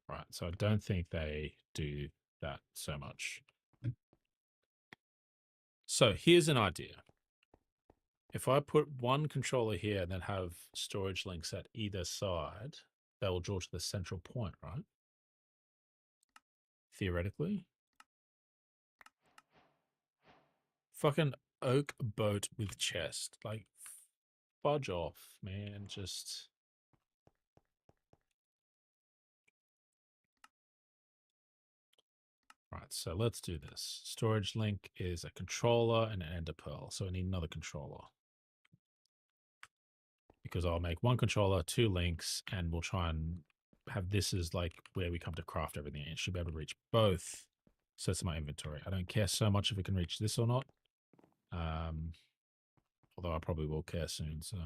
Right, so I don't think they do that so much. So here's an idea. If I put one controller here and then have storage links at either side, they will draw to the central point, right? Theoretically. Fucking oak boat with chest. Like, fudge off, man. Just... Right, so let's do this. Storage link is a controller and an ender pearl. So I need another controller. Because I'll make one controller, two links, and we'll try and have this as like where we come to craft everything. It should be able to reach both sets of my inventory. I don't care so much if it can reach this or not. Although I probably will care soon, so.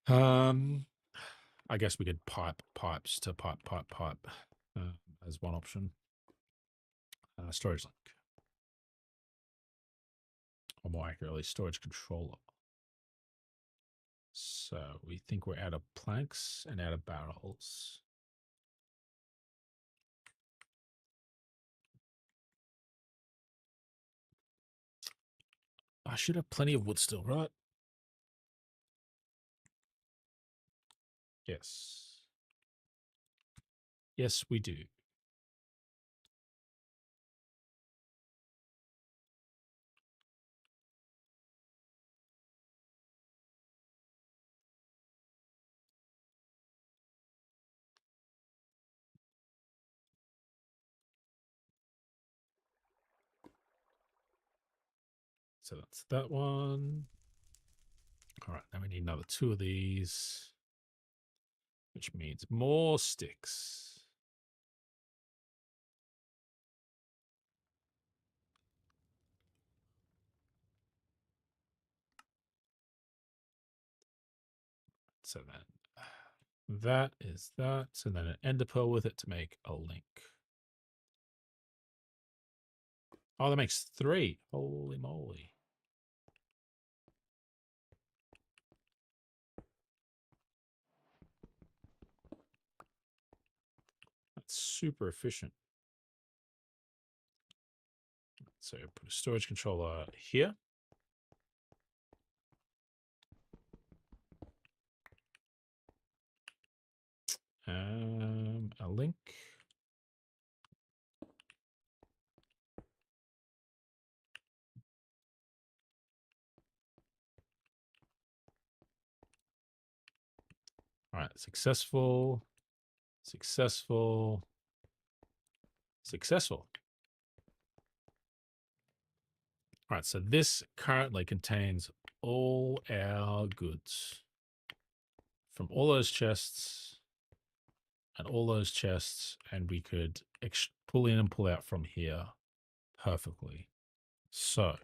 I guess we could pipe pipes to pipe as one option. Storage link. Or more accurately, storage controller. So we think we're out of planks and out of barrels. I should have plenty of wood still, right? Yes. Yes, we do. So that's that one. All right, now we need another two of these, which means more sticks. So then that is that. And then an ender pearl with it to make a link. Oh, that makes three. Holy moly. That's super efficient. So put a storage controller here. A link. All right, successful, successful, successful. All right, so this currently contains all our goods from all those chests and all those chests, and we could pull in and pull out from here perfectly. So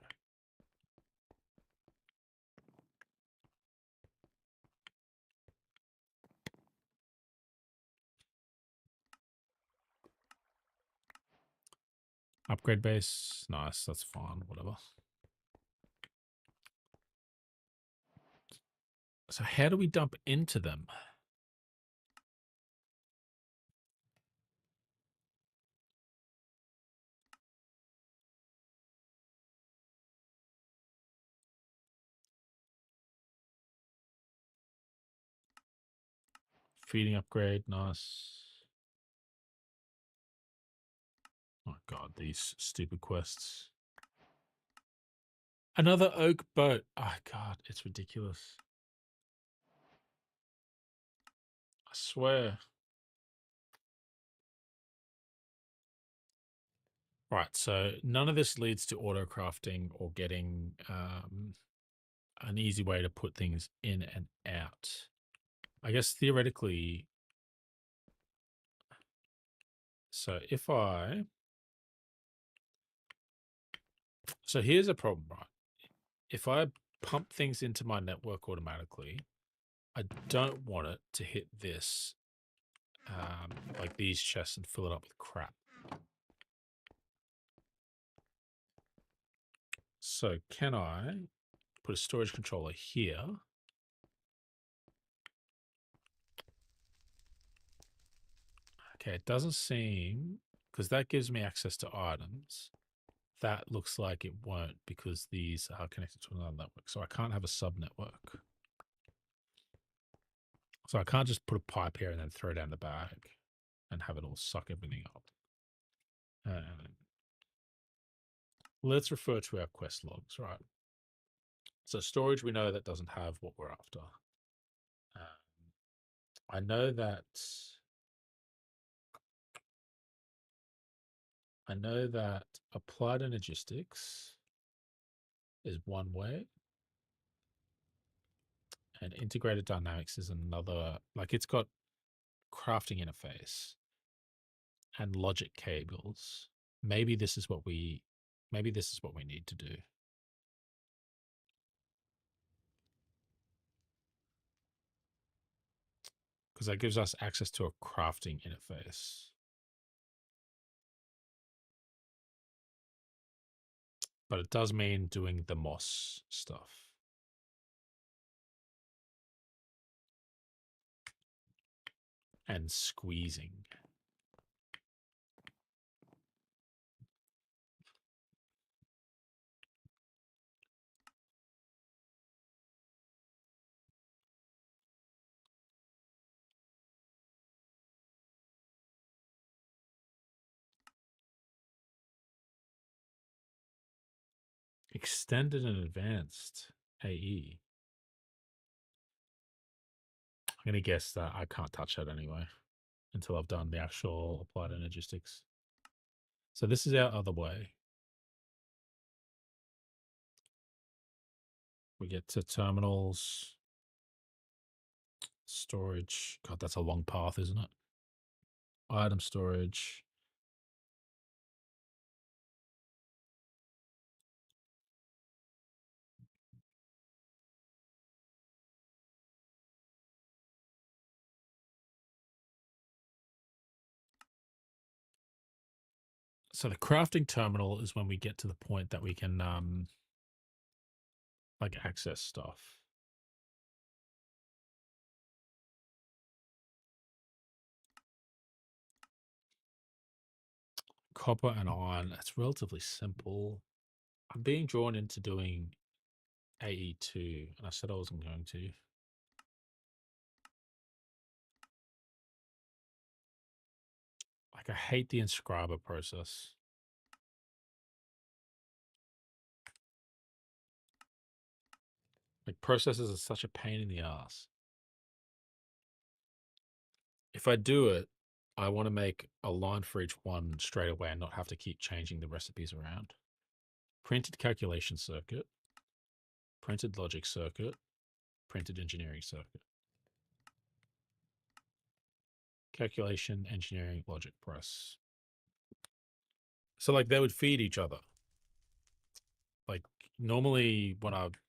upgrade base, nice, that's fine, whatever. So how do we dump into them? Feeding upgrade, nice. Oh god, these stupid quests. Another oak boat. Oh god, it's ridiculous. I swear. Right, so none of this leads to auto crafting or getting an easy way to put things in and out. I guess theoretically, so so here's a problem, right? If I pump things into my network automatically, I don't want it to hit this, like these chests and fill it up with crap. So can I put a storage controller here? Okay, it doesn't seem, because that gives me access to items. That looks like it won't because these are connected to another network. So I can't have a sub network. So I can't just put a pipe here and then throw down the bag and have it all suck everything up. Let's refer to our quest logs, right? So storage, we know that doesn't have what we're after. I know that applied energistics is one way, and integrated dynamics is another. Like it's got crafting interface and logic cables. Maybe this is what we need to do. Because that gives us access to a crafting interface. But it does mean doing the moss stuff. And squeezing. Extended and advanced AE. I'm going to guess that I can't touch that anyway until I've done the actual applied energistics. So this is our other way. We get to terminals, storage. God, that's a long path, isn't it? Item storage. So the crafting terminal is when we get to the point that we can like access stuff. Copper and iron, that's relatively simple. I'm being drawn into doing AE2, and I said I wasn't going to. Like, I hate the inscriber process. Like, processes are such a pain in the ass. If I do it, I want to make a line for each one straight away and not have to keep changing the recipes around. Printed calculation circuit, printed logic circuit, printed engineering circuit. Calculation, engineering, logic press. So, like, they would feed each other. Like, normally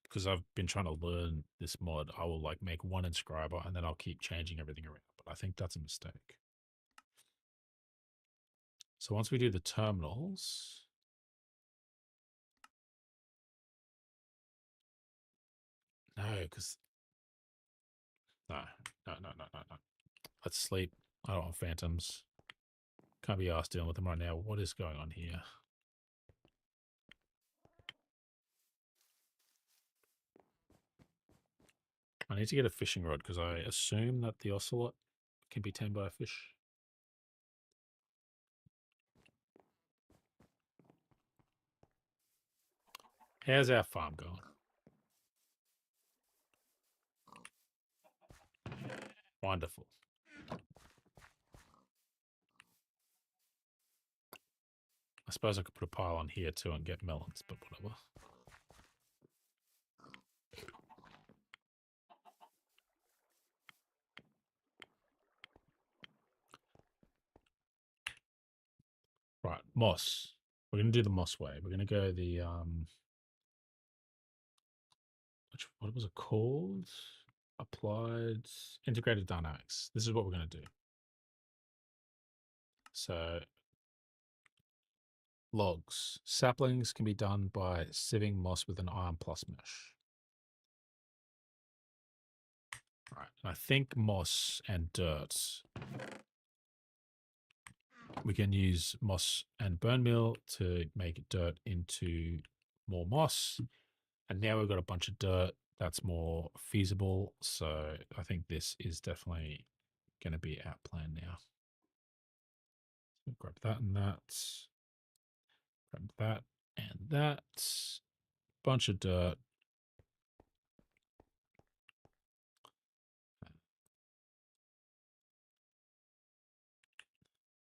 because I've been trying to learn this mod, I will like make one inscriber and then I'll keep changing everything around. But I think that's a mistake. So once we do the terminals, no, because no, no, no, no, no, no. Let's sleep. I don't want phantoms. Can't be asked dealing with them right now. What is going on here? I need to get a fishing rod because I assume that the ocelot can be tamed by a fish. How's our farm going? Wonderful. I suppose I could put a pile on here too and get melons, but whatever. Right, moss. We're going to do the moss way. We're going to go the what was it called? Applied integrated dynamics. This is what we're going to do. So logs. Saplings can be done by sieving moss with an iron plus mesh. Right. And I think moss and dirt. We can use moss and bone meal to make dirt into more moss. And now we've got a bunch of dirt that's more feasible. So I think this is definitely going to be our plan now. So grab that and that. Grab that and that. Bunch of dirt.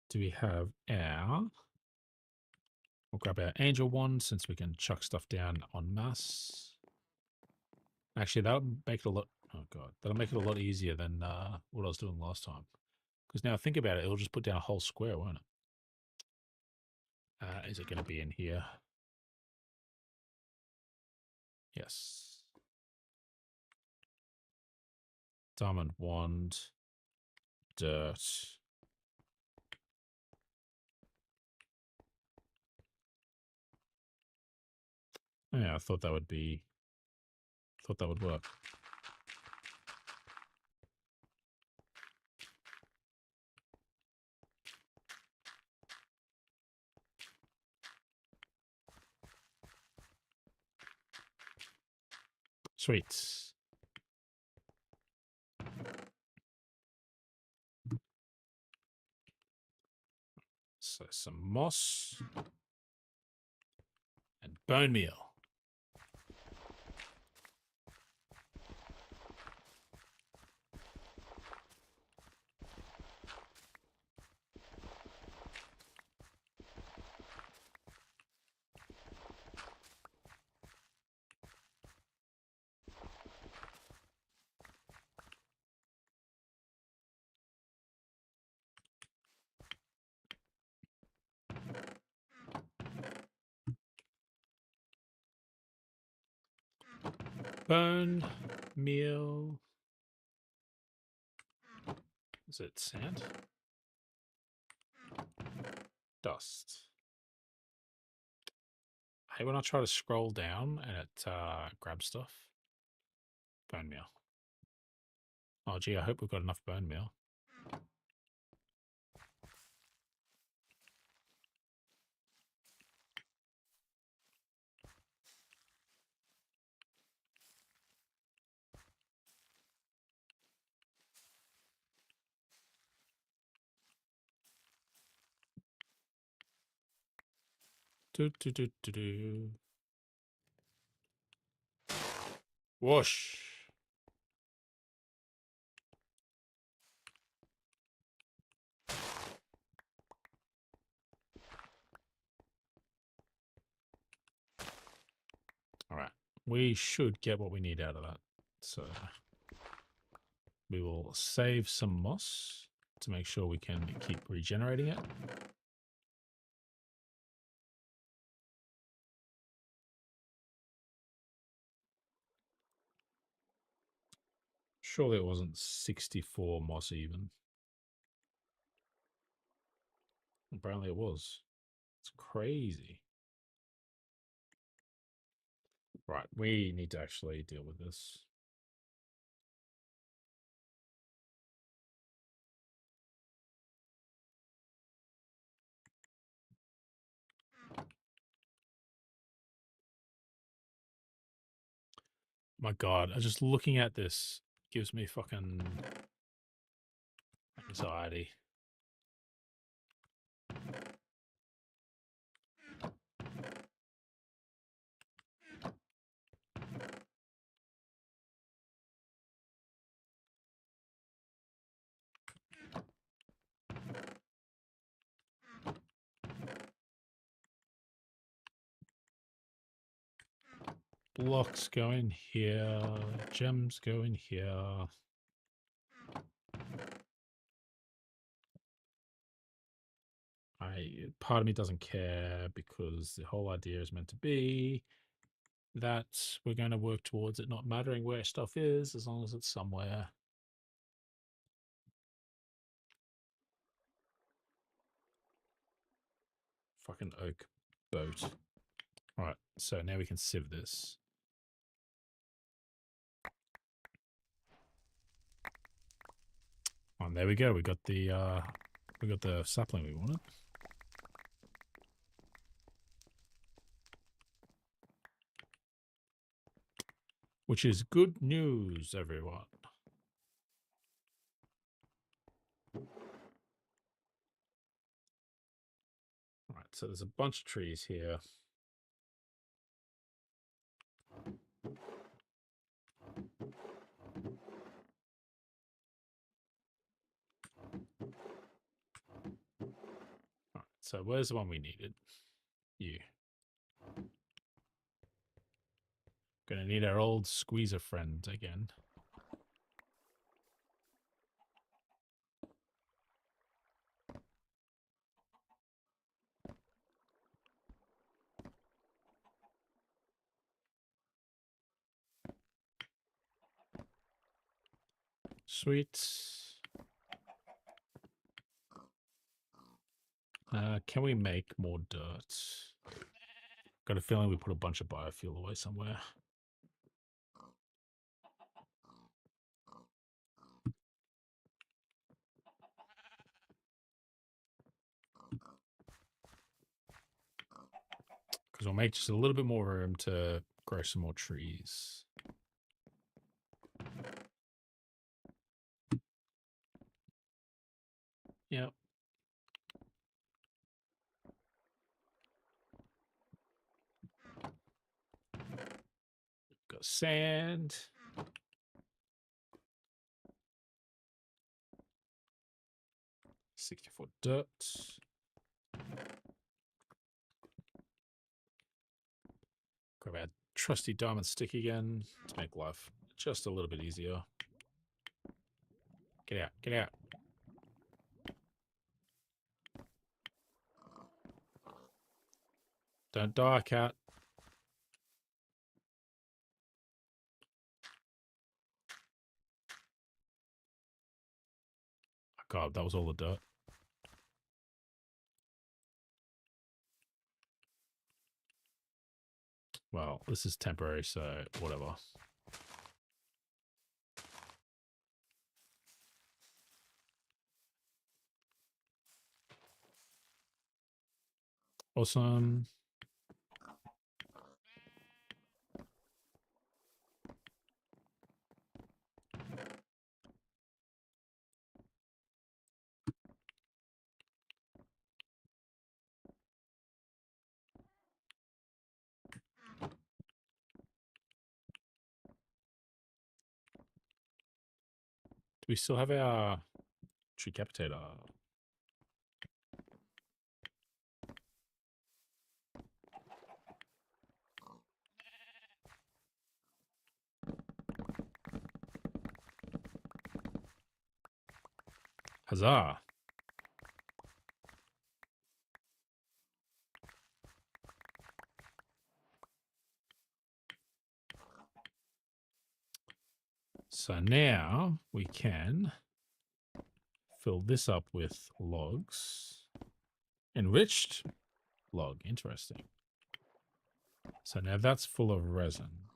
Do we have our... We'll grab our angel wand since we can chuck stuff down en masse. Actually, that'll make it a lot... Oh, God. That'll make it a lot easier than what I was doing last time. Because now think about it, it'll just put down a whole square, won't it? Is it going to be in here? Yes. Diamond wand. Dirt. Yeah, I thought that would be... Thought that would work. Sweet. So some moss and bone meal. Bone meal. Is it sand? Dust. Hey, when I try to scroll down and it grabs stuff. Bone meal. Oh, gee, I hope we've got enough bone meal. Do. Whoosh. All right. We should get what we need out of that. So we will save some moss to make sure we can keep regenerating it. Surely it wasn't 64 moss even. Apparently it was. It's crazy. Right, we need to actually deal with this. My God, just looking at this gives me fucking anxiety. Blocks go in here. Gems go in here. Part of me doesn't care because the whole idea is meant to be that we're going to work towards it not mattering where stuff is as long as it's somewhere. Fucking oak boat. All right, so now we can sieve this. Oh, and there we go. We got the sapling we wanted. Which is good news, everyone. All right, so there's a bunch of trees here. All right, so where's the one we needed? You. Gonna need our old squeezer friend again. Sweet. Can we make more dirt? Got a feeling we put a bunch of biofuel away somewhere. Because we'll make just a little bit more room to grow some more trees. Yep. Got sand. $64 dirt. Grab our trusty diamond stick again to make life just a little bit easier. Get out, get out. Don't die, cat. Oh, God, that was all the dirt. Well, this is temporary, so whatever. Awesome. Do we still have our decapitator? Huzzah. So now we can fill this up with logs. Enriched log. Interesting. So now that's full of resin.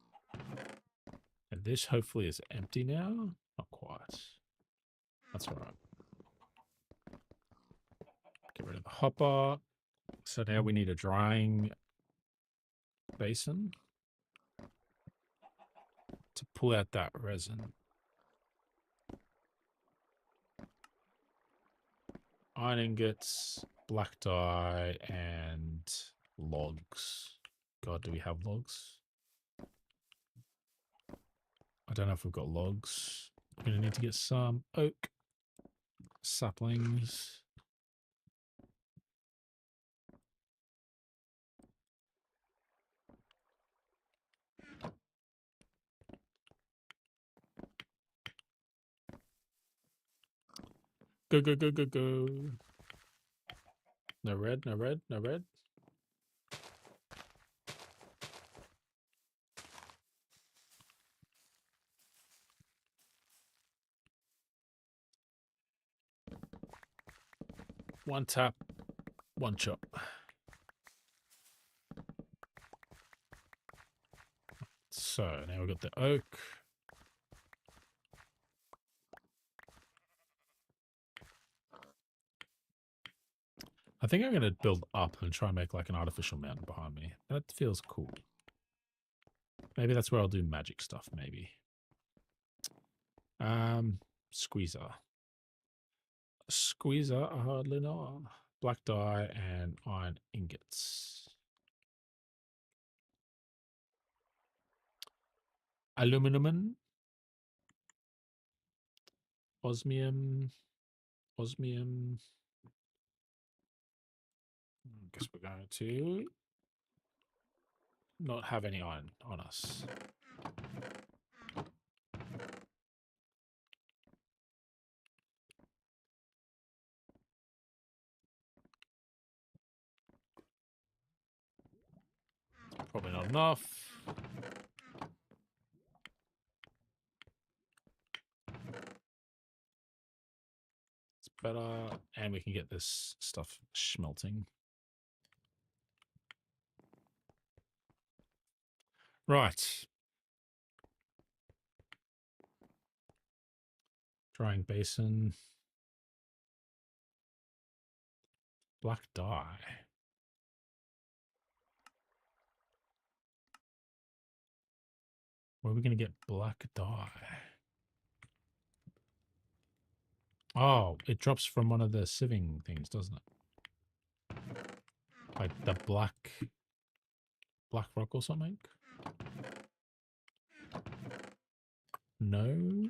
And this hopefully is empty now. Not quite. That's all right. Get rid of the hopper. So now we need a drying basin to pull out that resin. iron ingots, black dye, and logs. God, do we have logs? I don't know if we've got logs. We're going to need to get some oak saplings. Go, go, go, go, go. No red, no red, no red. One tap, one chop. So now we've got the oak. I think I'm going to build up and try and make like an artificial mountain behind me. That feels cool. Maybe that's where I'll do magic stuff, maybe. Squeezer. Squeezer, I hardly know. Black dye and iron ingots. Aluminum. Osmium. Osmium. I guess we're going to not have any iron on us. Probably not enough. It's better. And we can get this stuff smelting. Right. Drying basin. Black dye. Where are we going to get black dye? Oh, it drops from one of the sieving things, doesn't it? Like the black rock or something? No?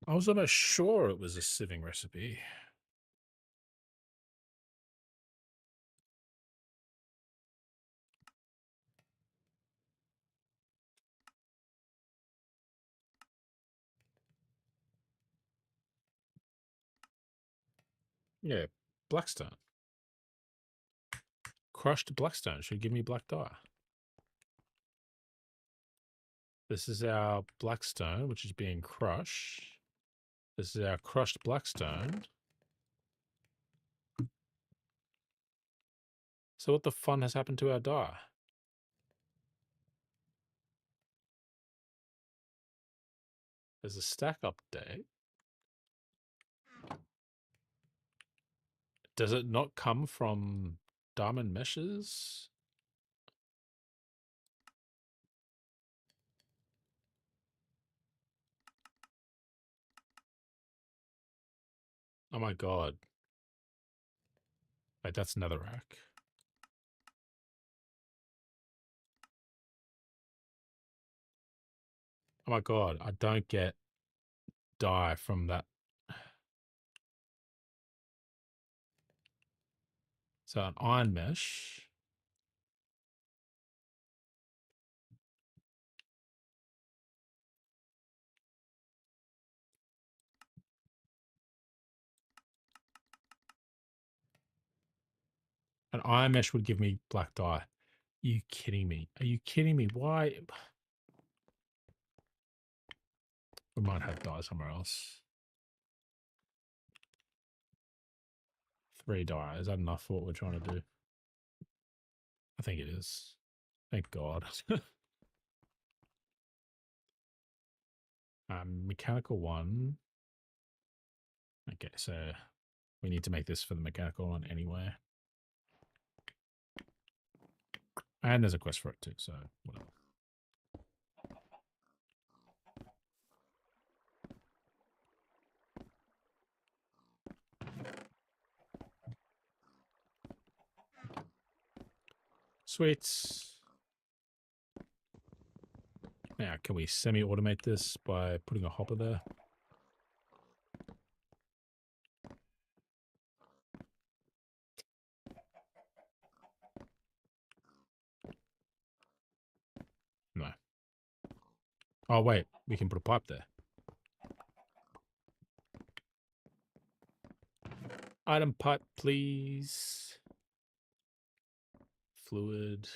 I was almost sure it was a sieving recipe. Yeah, blackstone. Crushed blackstone should give me black dye. This is our blackstone, which is being crushed. This is our crushed blackstone. So what the fun has happened to our dye? There's a stack update. Does it not come from diamond meshes? Oh my god. Wait, that's netherrack. Oh my god, I don't get dye from that. So an iron mesh. An iron mesh would give me black dye. Are you kidding me? Are you kidding me? Why? We might have dye somewhere else. 3 dye. Is that enough for what we're trying to do? I think it is. Thank God. Mechanical one. Okay, so we need to make this for the mechanical one anyway. And there's a quest for it too, so whatever. Sweet. Now, can we semi-automate this by putting a hopper there? No. Oh, wait. We can put a pipe there. Item pipe, please. Fluid.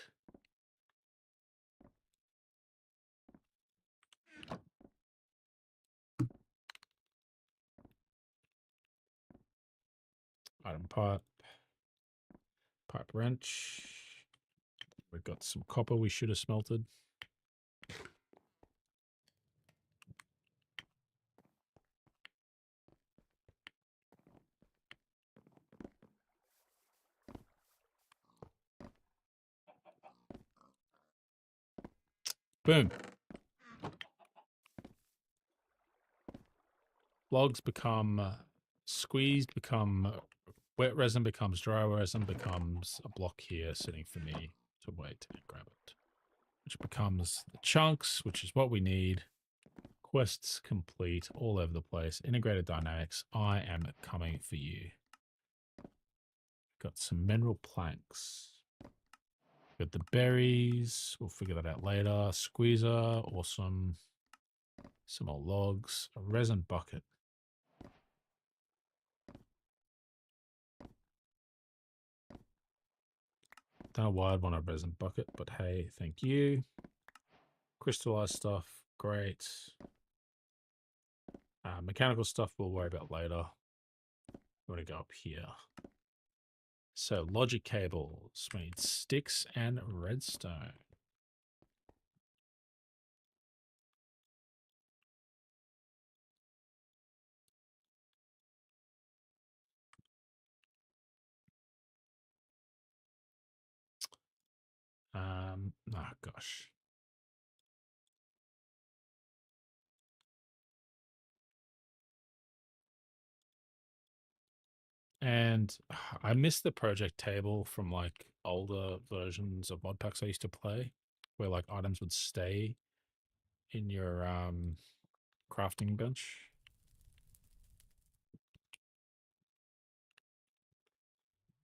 Item pipe. Pipe wrench. We've got some copper we should have smelted. Boom. Logs become squeezed, become wet resin, becomes dry resin, becomes a block here sitting for me to wait and grab it. Which becomes the chunks, which is what we need. Quests complete all over the place. Integrated dynamics. I am coming for you. Got some mineral planks. Got the berries. We'll figure that out later. Squeezer. Awesome. Some more logs. A resin bucket. Don't know why I'd want a resin bucket, but hey, thank you. Crystallized stuff. Great. Mechanical stuff we'll worry about later. We're going to go up here. So logic cables. We need sticks and redstone. Oh gosh. And I miss the project table from like older versions of mod packs I used to play, where like items would stay in your crafting bench.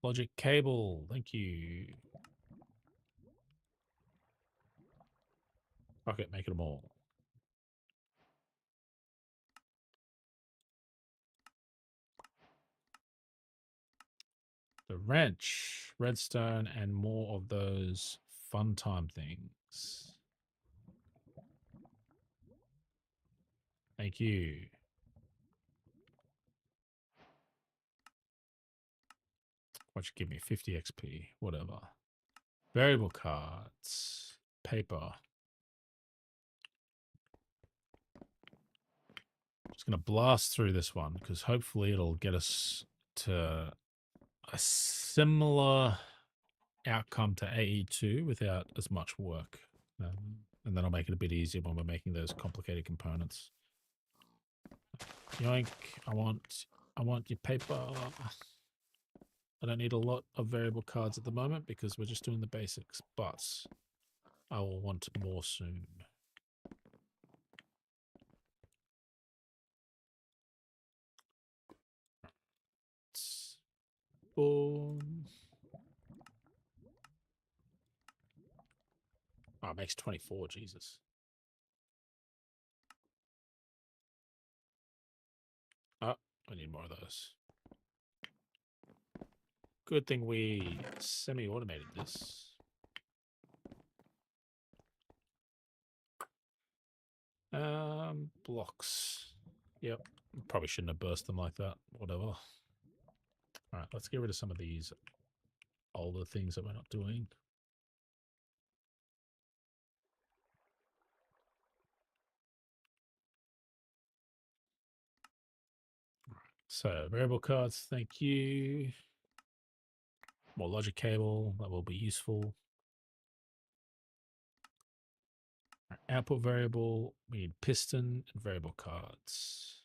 Logic cable, thank you. Fuck it, make it them all. The wrench, redstone, and more of those fun time things. Thank you. What you give me? 50 XP, whatever. Variable cards, paper. Just going to blast through this one because hopefully it'll get us to a similar outcome to AE2 without as much work. And then I'll make it a bit easier when we're making those complicated components. Yoink, I want your paper. I don't need a lot of variable cards at the moment because we're just doing the basics, but I will want more soon. Boom. Oh, it makes 24, Jesus. Oh, I need more of those. Good thing we semi-automated this. Blocks. Yep. Probably shouldn't have burst them like that. Whatever. All right, let's get rid of some of these older things that we're not doing. So variable cards, thank you. More logic cable, that will be useful. Output variable, we need piston and variable cards.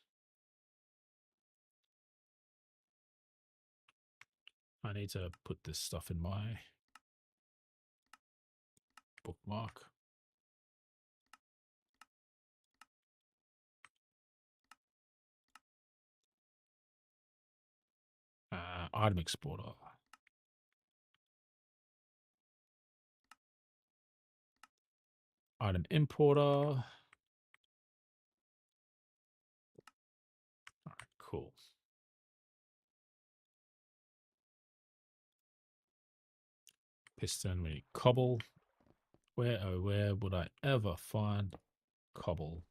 I need to put this stuff in my bookmark. Item exporter. Item importer. All right, cool. Piston, we need cobble. Where, oh, where would I ever find cobble?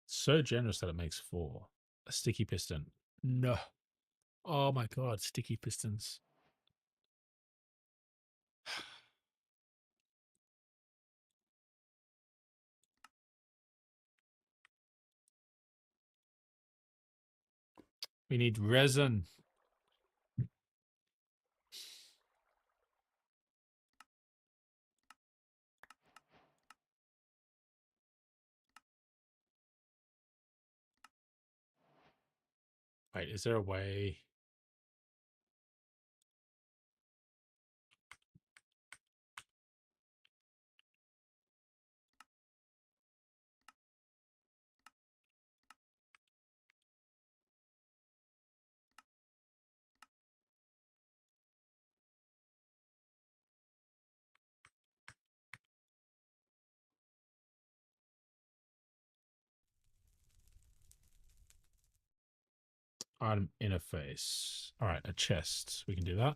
So generous that it makes 4. A sticky piston. No. Oh my god, sticky pistons. We need resin. Wait, is there a way? Item interface. All right, a chest. We can do that.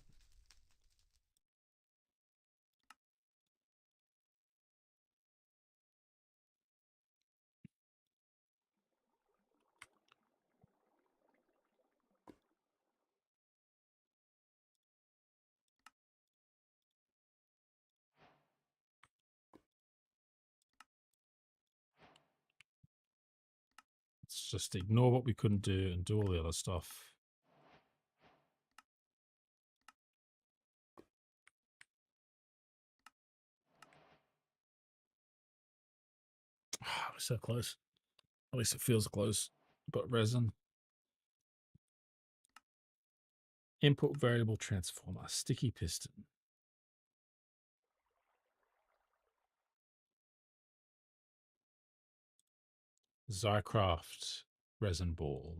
Let's just ignore what we couldn't do and do all the other stuff. We're so close. At least it feels close. But resin. Input variable transformer. Sticky piston. Zycraft resin ball.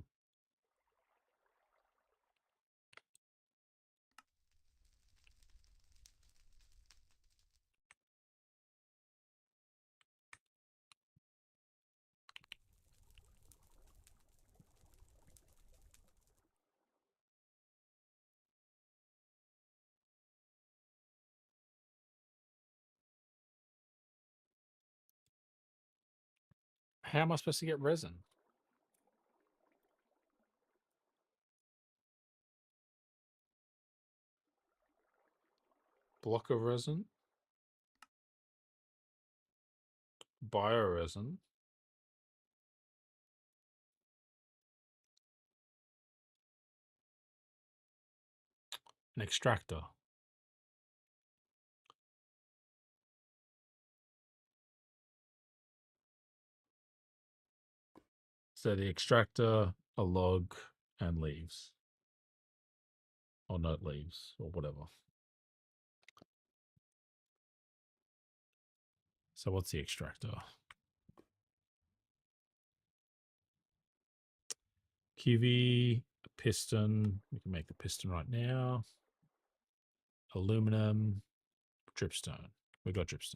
How am I supposed to get resin? Block of resin. Bioresin. An extractor. So the extractor, a log, and leaves. Or note leaves, or whatever. So what's the extractor? QV, piston. We can make the piston right now. Aluminum, dripstone. We got dripstone.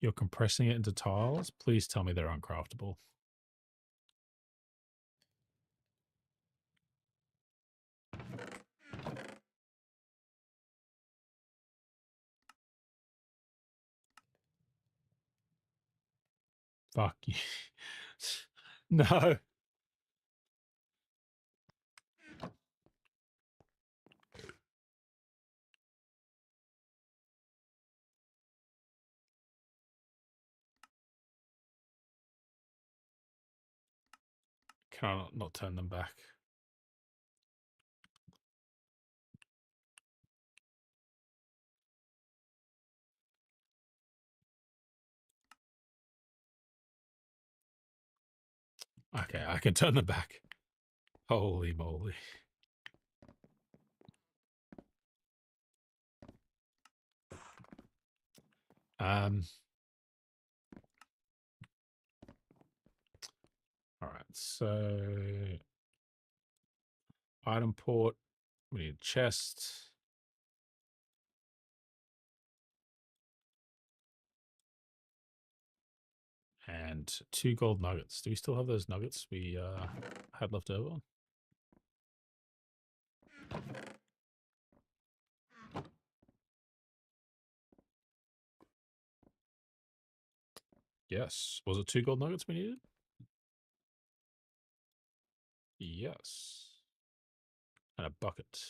You're compressing it into tiles? Please tell me they're uncraftable. Fuck you. No. Can I not turn them back? Okay, I can turn them back. Holy moly. All right, so item port, we need a chest. And 2 gold nuggets. Do we still have those nuggets we had left over? Yes. Was it 2 gold nuggets we needed? Yes. And a bucket.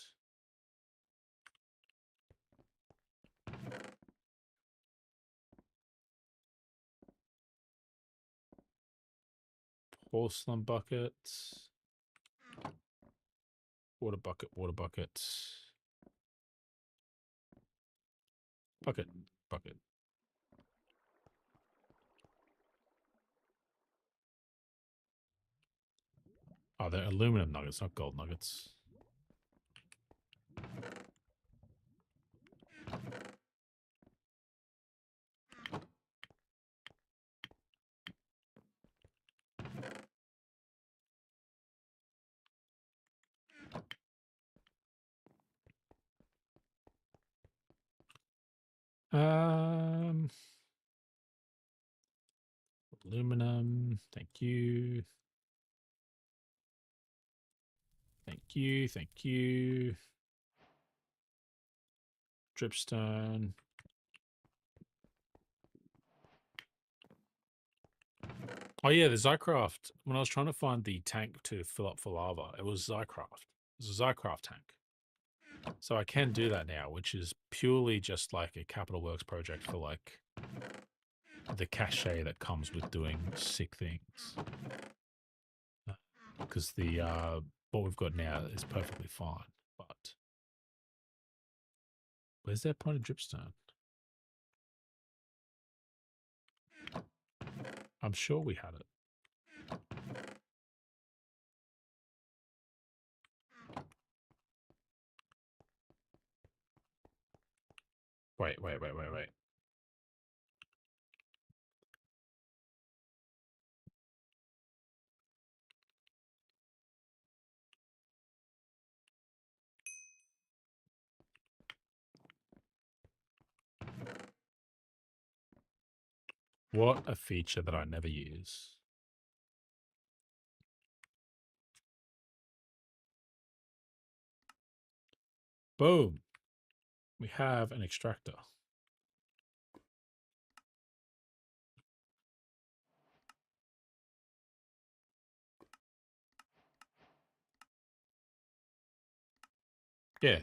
Porcelain bucket. Water bucket, water bucket. Bucket, bucket. Oh, they're aluminum nuggets, not gold nuggets. Aluminum. Thank you. Thank you. Thank you. Dripstone. Oh yeah, the Zycraft. When I was trying to find the tank to fill up for lava, it was Zycraft. It was a Zycraft tank. So I can do that now, which is purely just like a Capital Works project for like the cachet that comes with doing sick things. Because the what we've got now is perfectly fine. But where's that point of dripstone? I'm sure we had it. Wait. What a feature that I never use. Boom. We have an extractor. Yeah.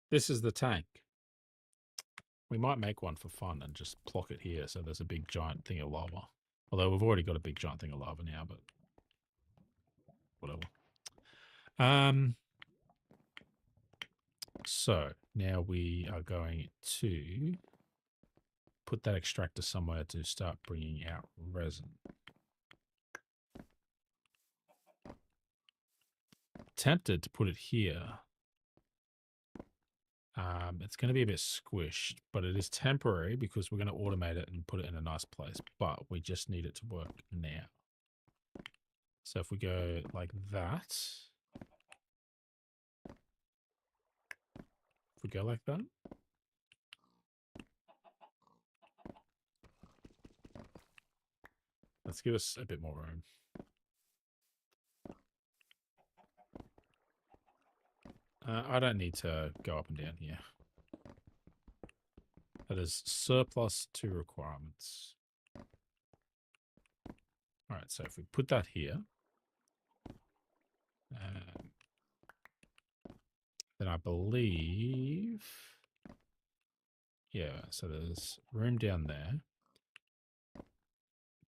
This is the tank. We might make one for fun and just plock it here so there's a big giant thing of lava. Although we've already got a big giant thing of lava now, but whatever. So now we are going to put that extractor somewhere to start bringing out resin. Tempted to put it here. It's going to be a bit squished, but it is temporary because we're going to automate it and put it in a nice place, but we just need it to work now. So if we go like that, if we go like that, Let's give us a bit more room. I don't need to go up and down here. That is surplus to requirements. All right, so if we put that here, then I believe, yeah, so there's room down there.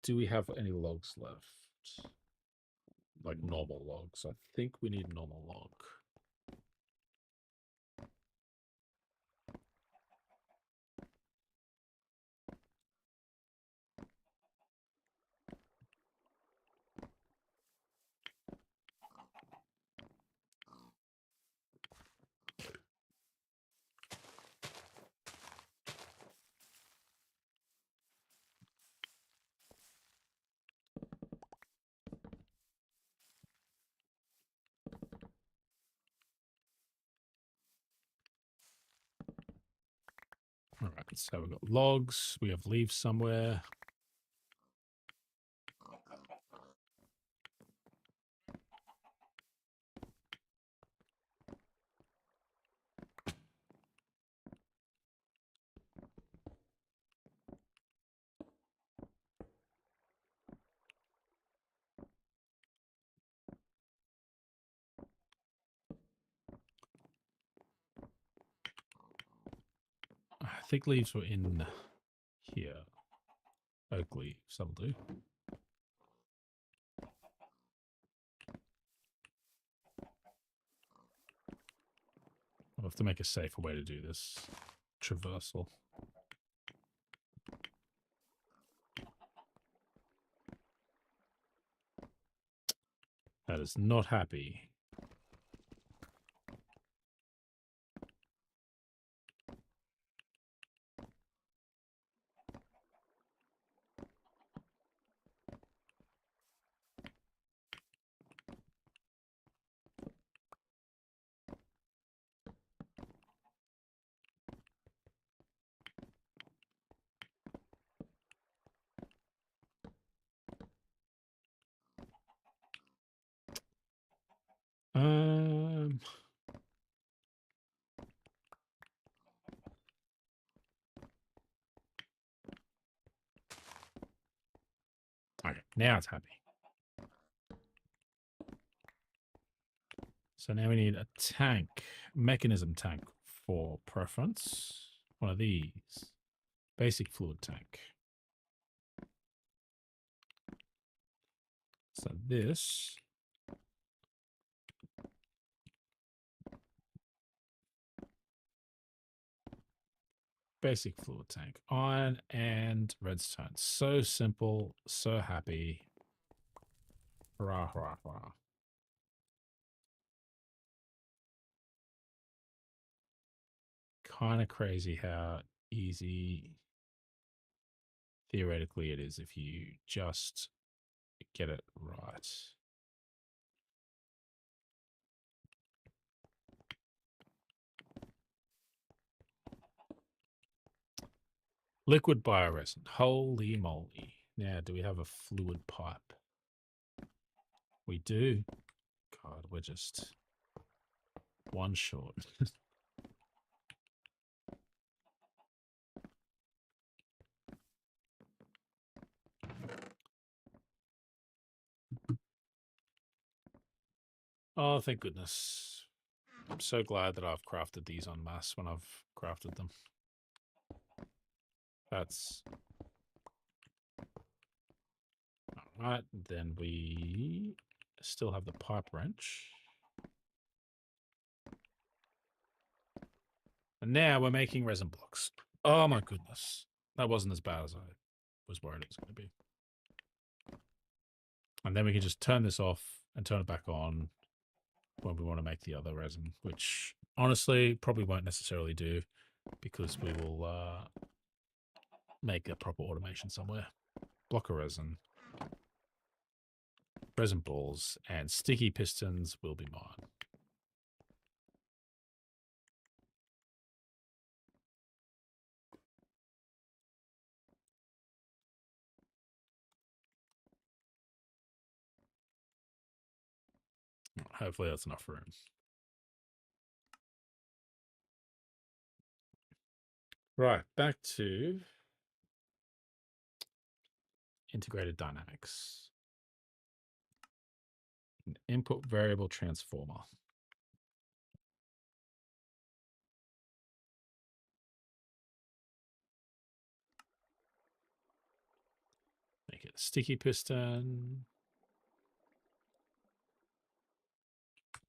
Do we have any logs left? Like normal logs. I think we need normal log. All right, so we've got logs. We have leaves somewhere. I think leaves were in here. Oak leaves, that'll do. I'll have to make a safer way to do this traversal. That is not happy. Um, okay, now it's happy. So now we need a tank, mechanism tank for preference. One of these. Basic fluid tank. So this basic fluid tank, iron and redstone. So simple, so happy. Hurrah, hurrah, hurrah. Kind of crazy how easy theoretically it is if you just get it right. Liquid bioresin. Holy moly. Now, do we have a fluid pipe? We do. God, we're just one short. Oh, thank goodness. I'm so glad that I've crafted these en masse when I've crafted them. That's... Alright, then we still have the pipe wrench. And now we're making resin blocks. Oh my goodness. That wasn't as bad as I was worried it was going to be. And then we can just turn this off and turn it back on when we want to make the other resin, which honestly probably won't necessarily do because we will make a proper automation somewhere. Block of resin, resin balls, and sticky pistons will be mine. Hopefully that's enough room. Right, back to integrated dynamics. An input variable transformer. Make it a sticky piston.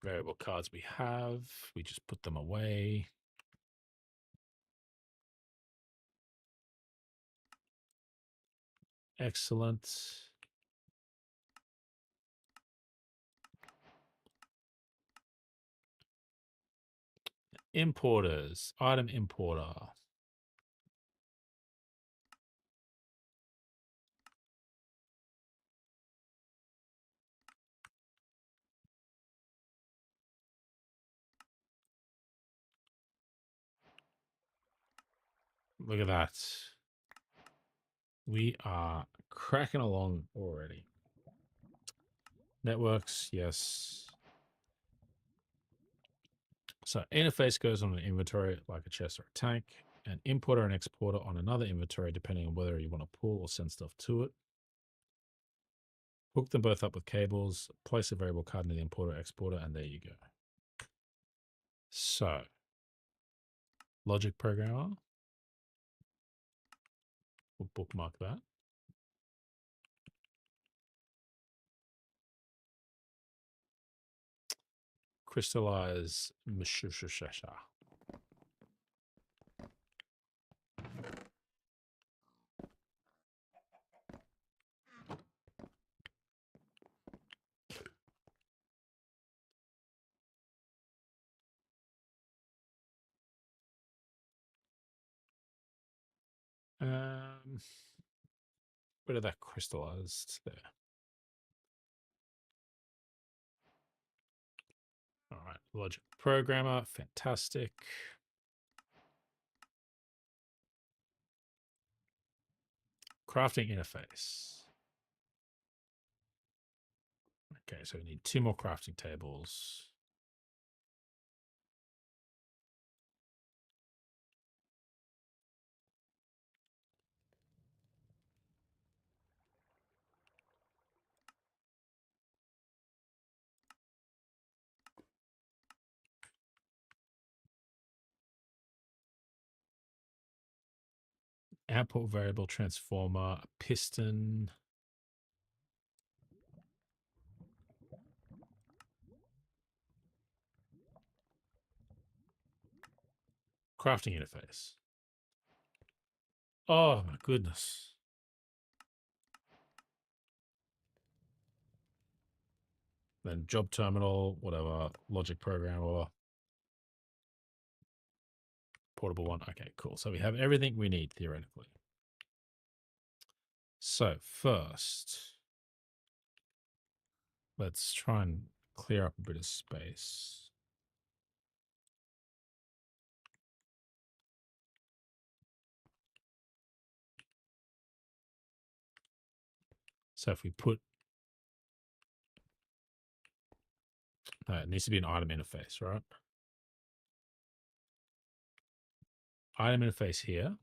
Variable cards we have, we just put them away. Excellent. Importers, item importer. Look at that. We are cracking along already. Networks, yes. So interface goes on an inventory like a chest or a tank. An importer and exporter on another inventory, depending on whether you want to pull or send stuff to it. Hook them both up with cables, place a variable card in the importer exporter, and there you go. So, logic programmer. We'll bookmark that. Crystallize Mishusha. Where did that crystallized there? All right, logic programmer, fantastic. Crafting interface. Okay, so we need 2 more crafting tables. Output variable transformer, a piston. Crafting interface. Oh my goodness. Then job terminal, whatever, logic programmer, portable one. Okay, cool. So we have everything we need theoretically. So first, let's try and clear up a bit of space. So if we put, it needs to be an item interface, right? Item interface here.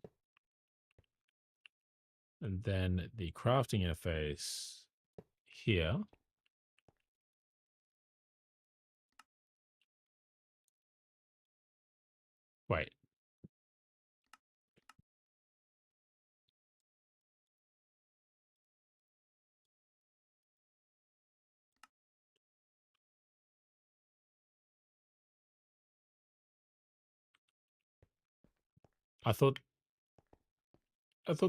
And then the crafting interface here. Wait. I thought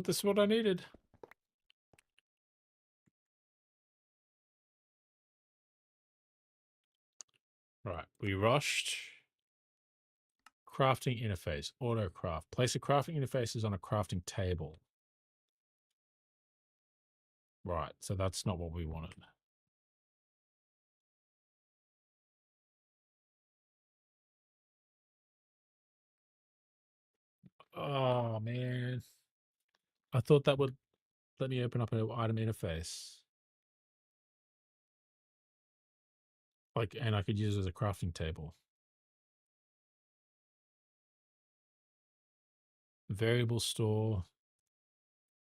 this is what I needed. Right, we rushed. Crafting interface, auto craft. Place the crafting interfaces on a crafting table. Right, so that's not what we wanted. Oh, man. I thought that would let me open up an item interface. Like, and I could use it as a crafting table. Variable store.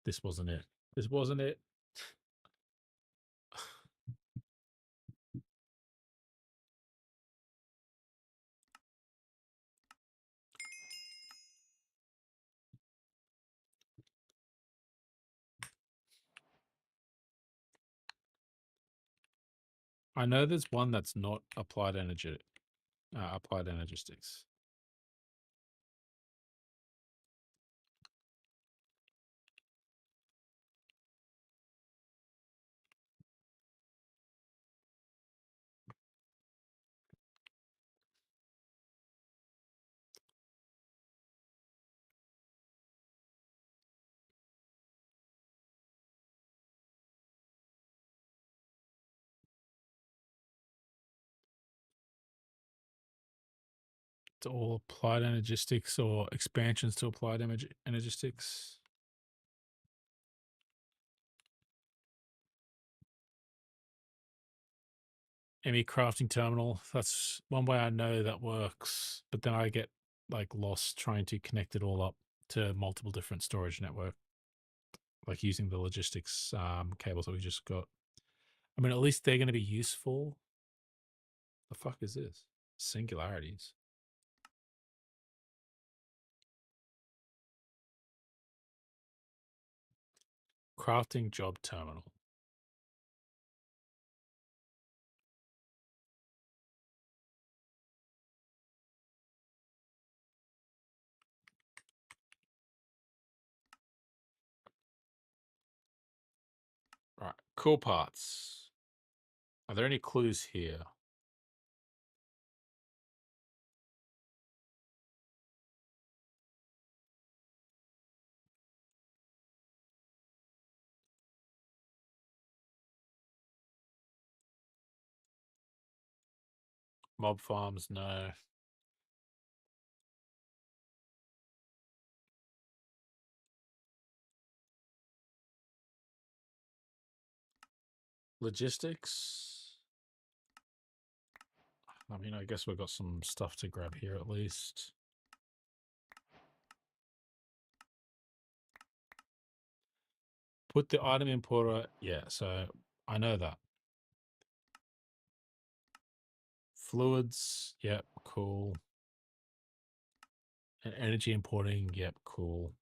This wasn't it. This wasn't it. I know there's one that's not applied energy, applied energistics. To all applied energistics or expansions to applied energistics. ME crafting terminal. That's one way I know that works, but then I get like lost trying to connect it all up to multiple different storage network, like using the logistics cables that we just got. I mean, at least they're going to be useful. The fuck is this? Singularities. Crafting job terminal. Right, cool parts. Are there any clues here? Mob farms, no. Logistics. I mean, I guess we've got some stuff to grab here at least. Put the item importer. Yeah, so I know that. Fluids. Yep, cool. And energy importing. Yep, cool.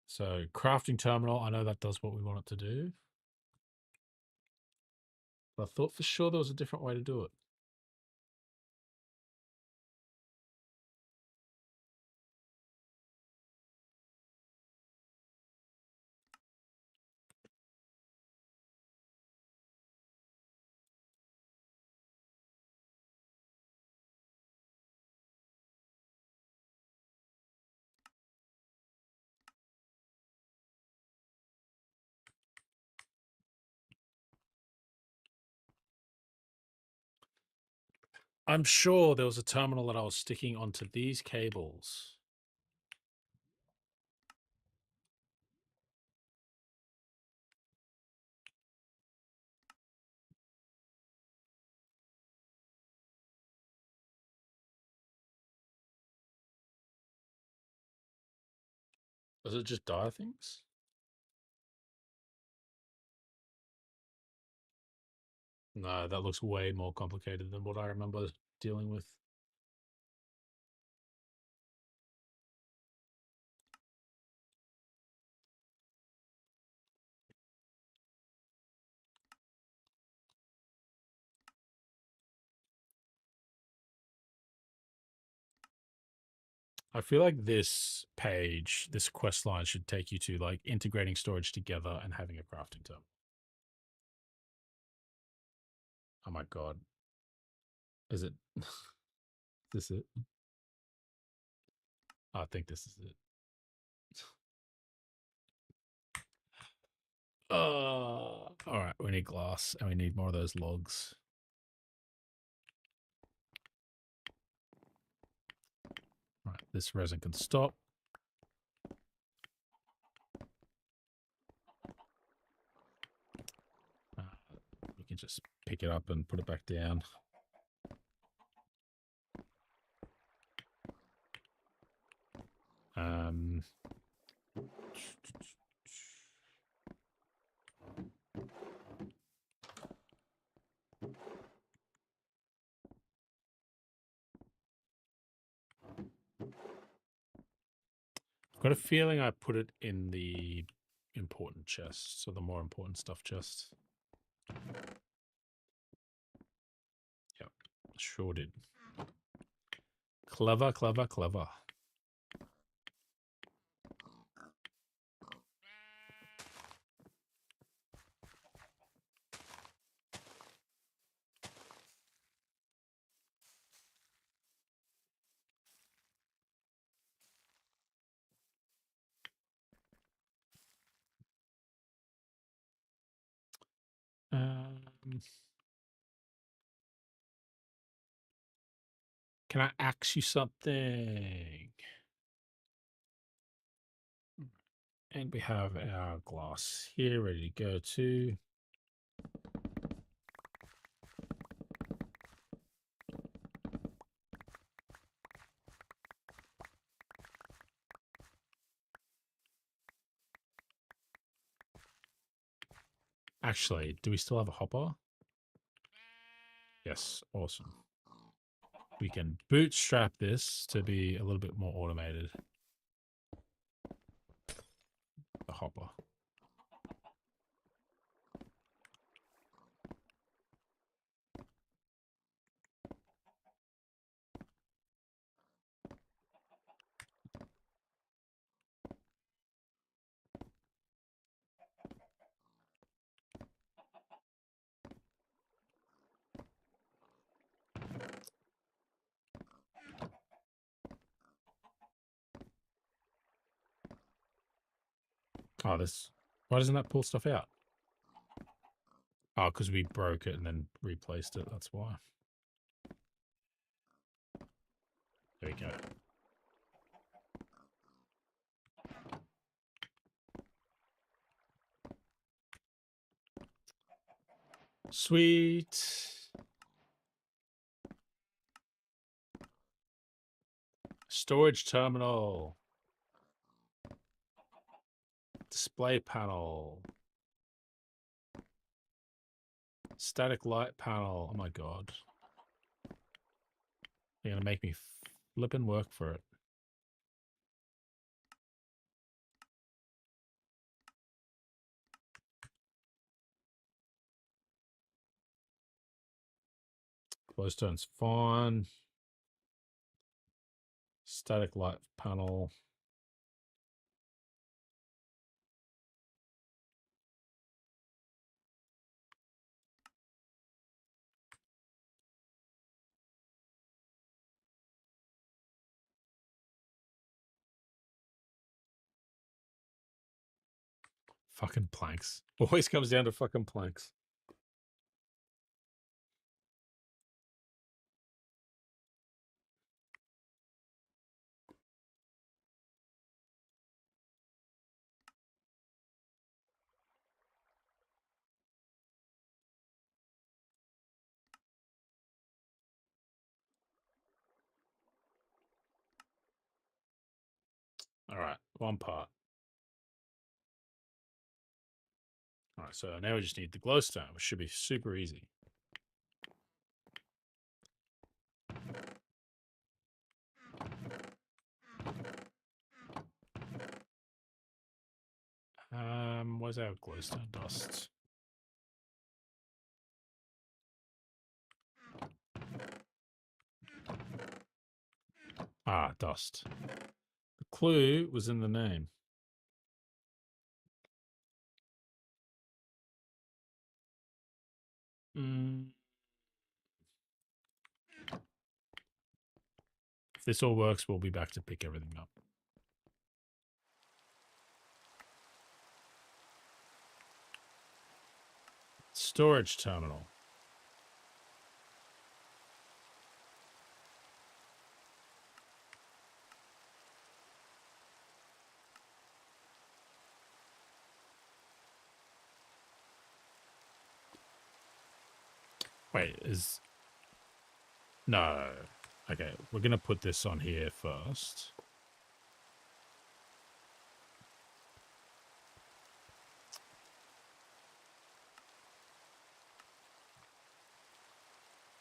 So crafting terminal. I know that does what we want it to do. But I thought for sure there was a different way to do it. I'm sure there was a terminal that I was sticking onto these cables. Does it just die things? No, that looks way more complicated than what I remember dealing with. I feel like this page, this quest line should take you to like integrating storage together and having a crafting terminal. Oh my god. Is it this it? I think this is it. All right, we need glass and we need more of those logs. All right, this resin can stop. can just pick it up and put it back down. I've got a feeling I put it in the important chest, so the more important stuff chest. Yep, sure did. Clever, clever, clever. Can I ask you something? And we have our glass here ready to go too. Actually, do we still have a hopper? Yes, awesome. We can bootstrap this to be a little bit more automated. The hopper. Oh, this. Why doesn't that pull stuff out? Oh, because we broke it and then replaced it. That's why. There we go. Sweet. Storage terminal. Display panel. Static light panel. Oh my god. You're going to make me flippin' work for it. Glowstone's fine. Static light panel. Fucking planks. Always comes down to fucking planks. All right, one part. All right, so now we just need the glowstone, which should be super easy. Where's our glowstone dust? Ah, dust. The clue was in the name. If this all works, we'll be back to pick everything up. Storage terminal. Wait, is... No. Okay, we're going to put this on here first.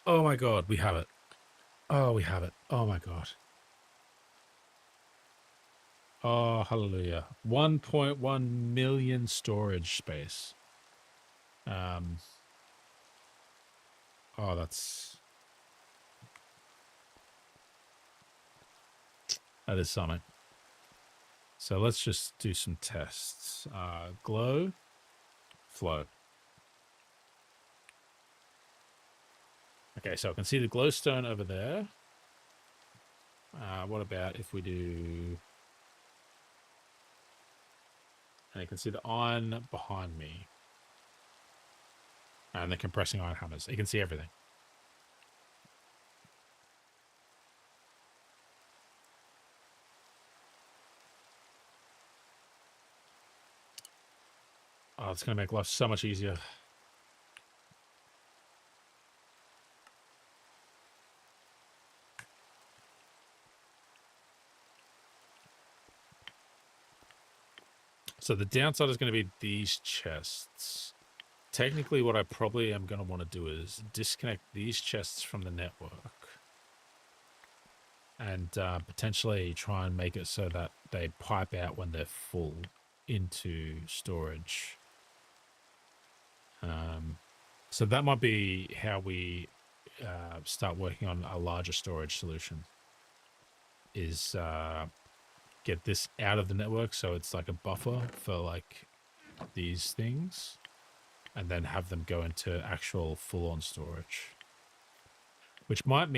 Oh my god, we have it. Oh, we have it. Oh my god. Oh, hallelujah. 1.1 million storage space. Oh, that is something. So let's just do some tests. Glow, flow. Okay, so I can see the glowstone over there. What about if we do... And you can see the iron behind me. And the compressing iron hammers. You can see everything. Oh, it's going to make life so much easier. So the downside is going to be these chests. Technically, what I probably am going to want to do is disconnect these chests from the network. And potentially try and make it so that they pipe out when they're full into storage. So that might be how we start working on a larger storage solution. Is get this out of the network so it's like a buffer for like these things, and then have them go into actual full-on storage, which might mean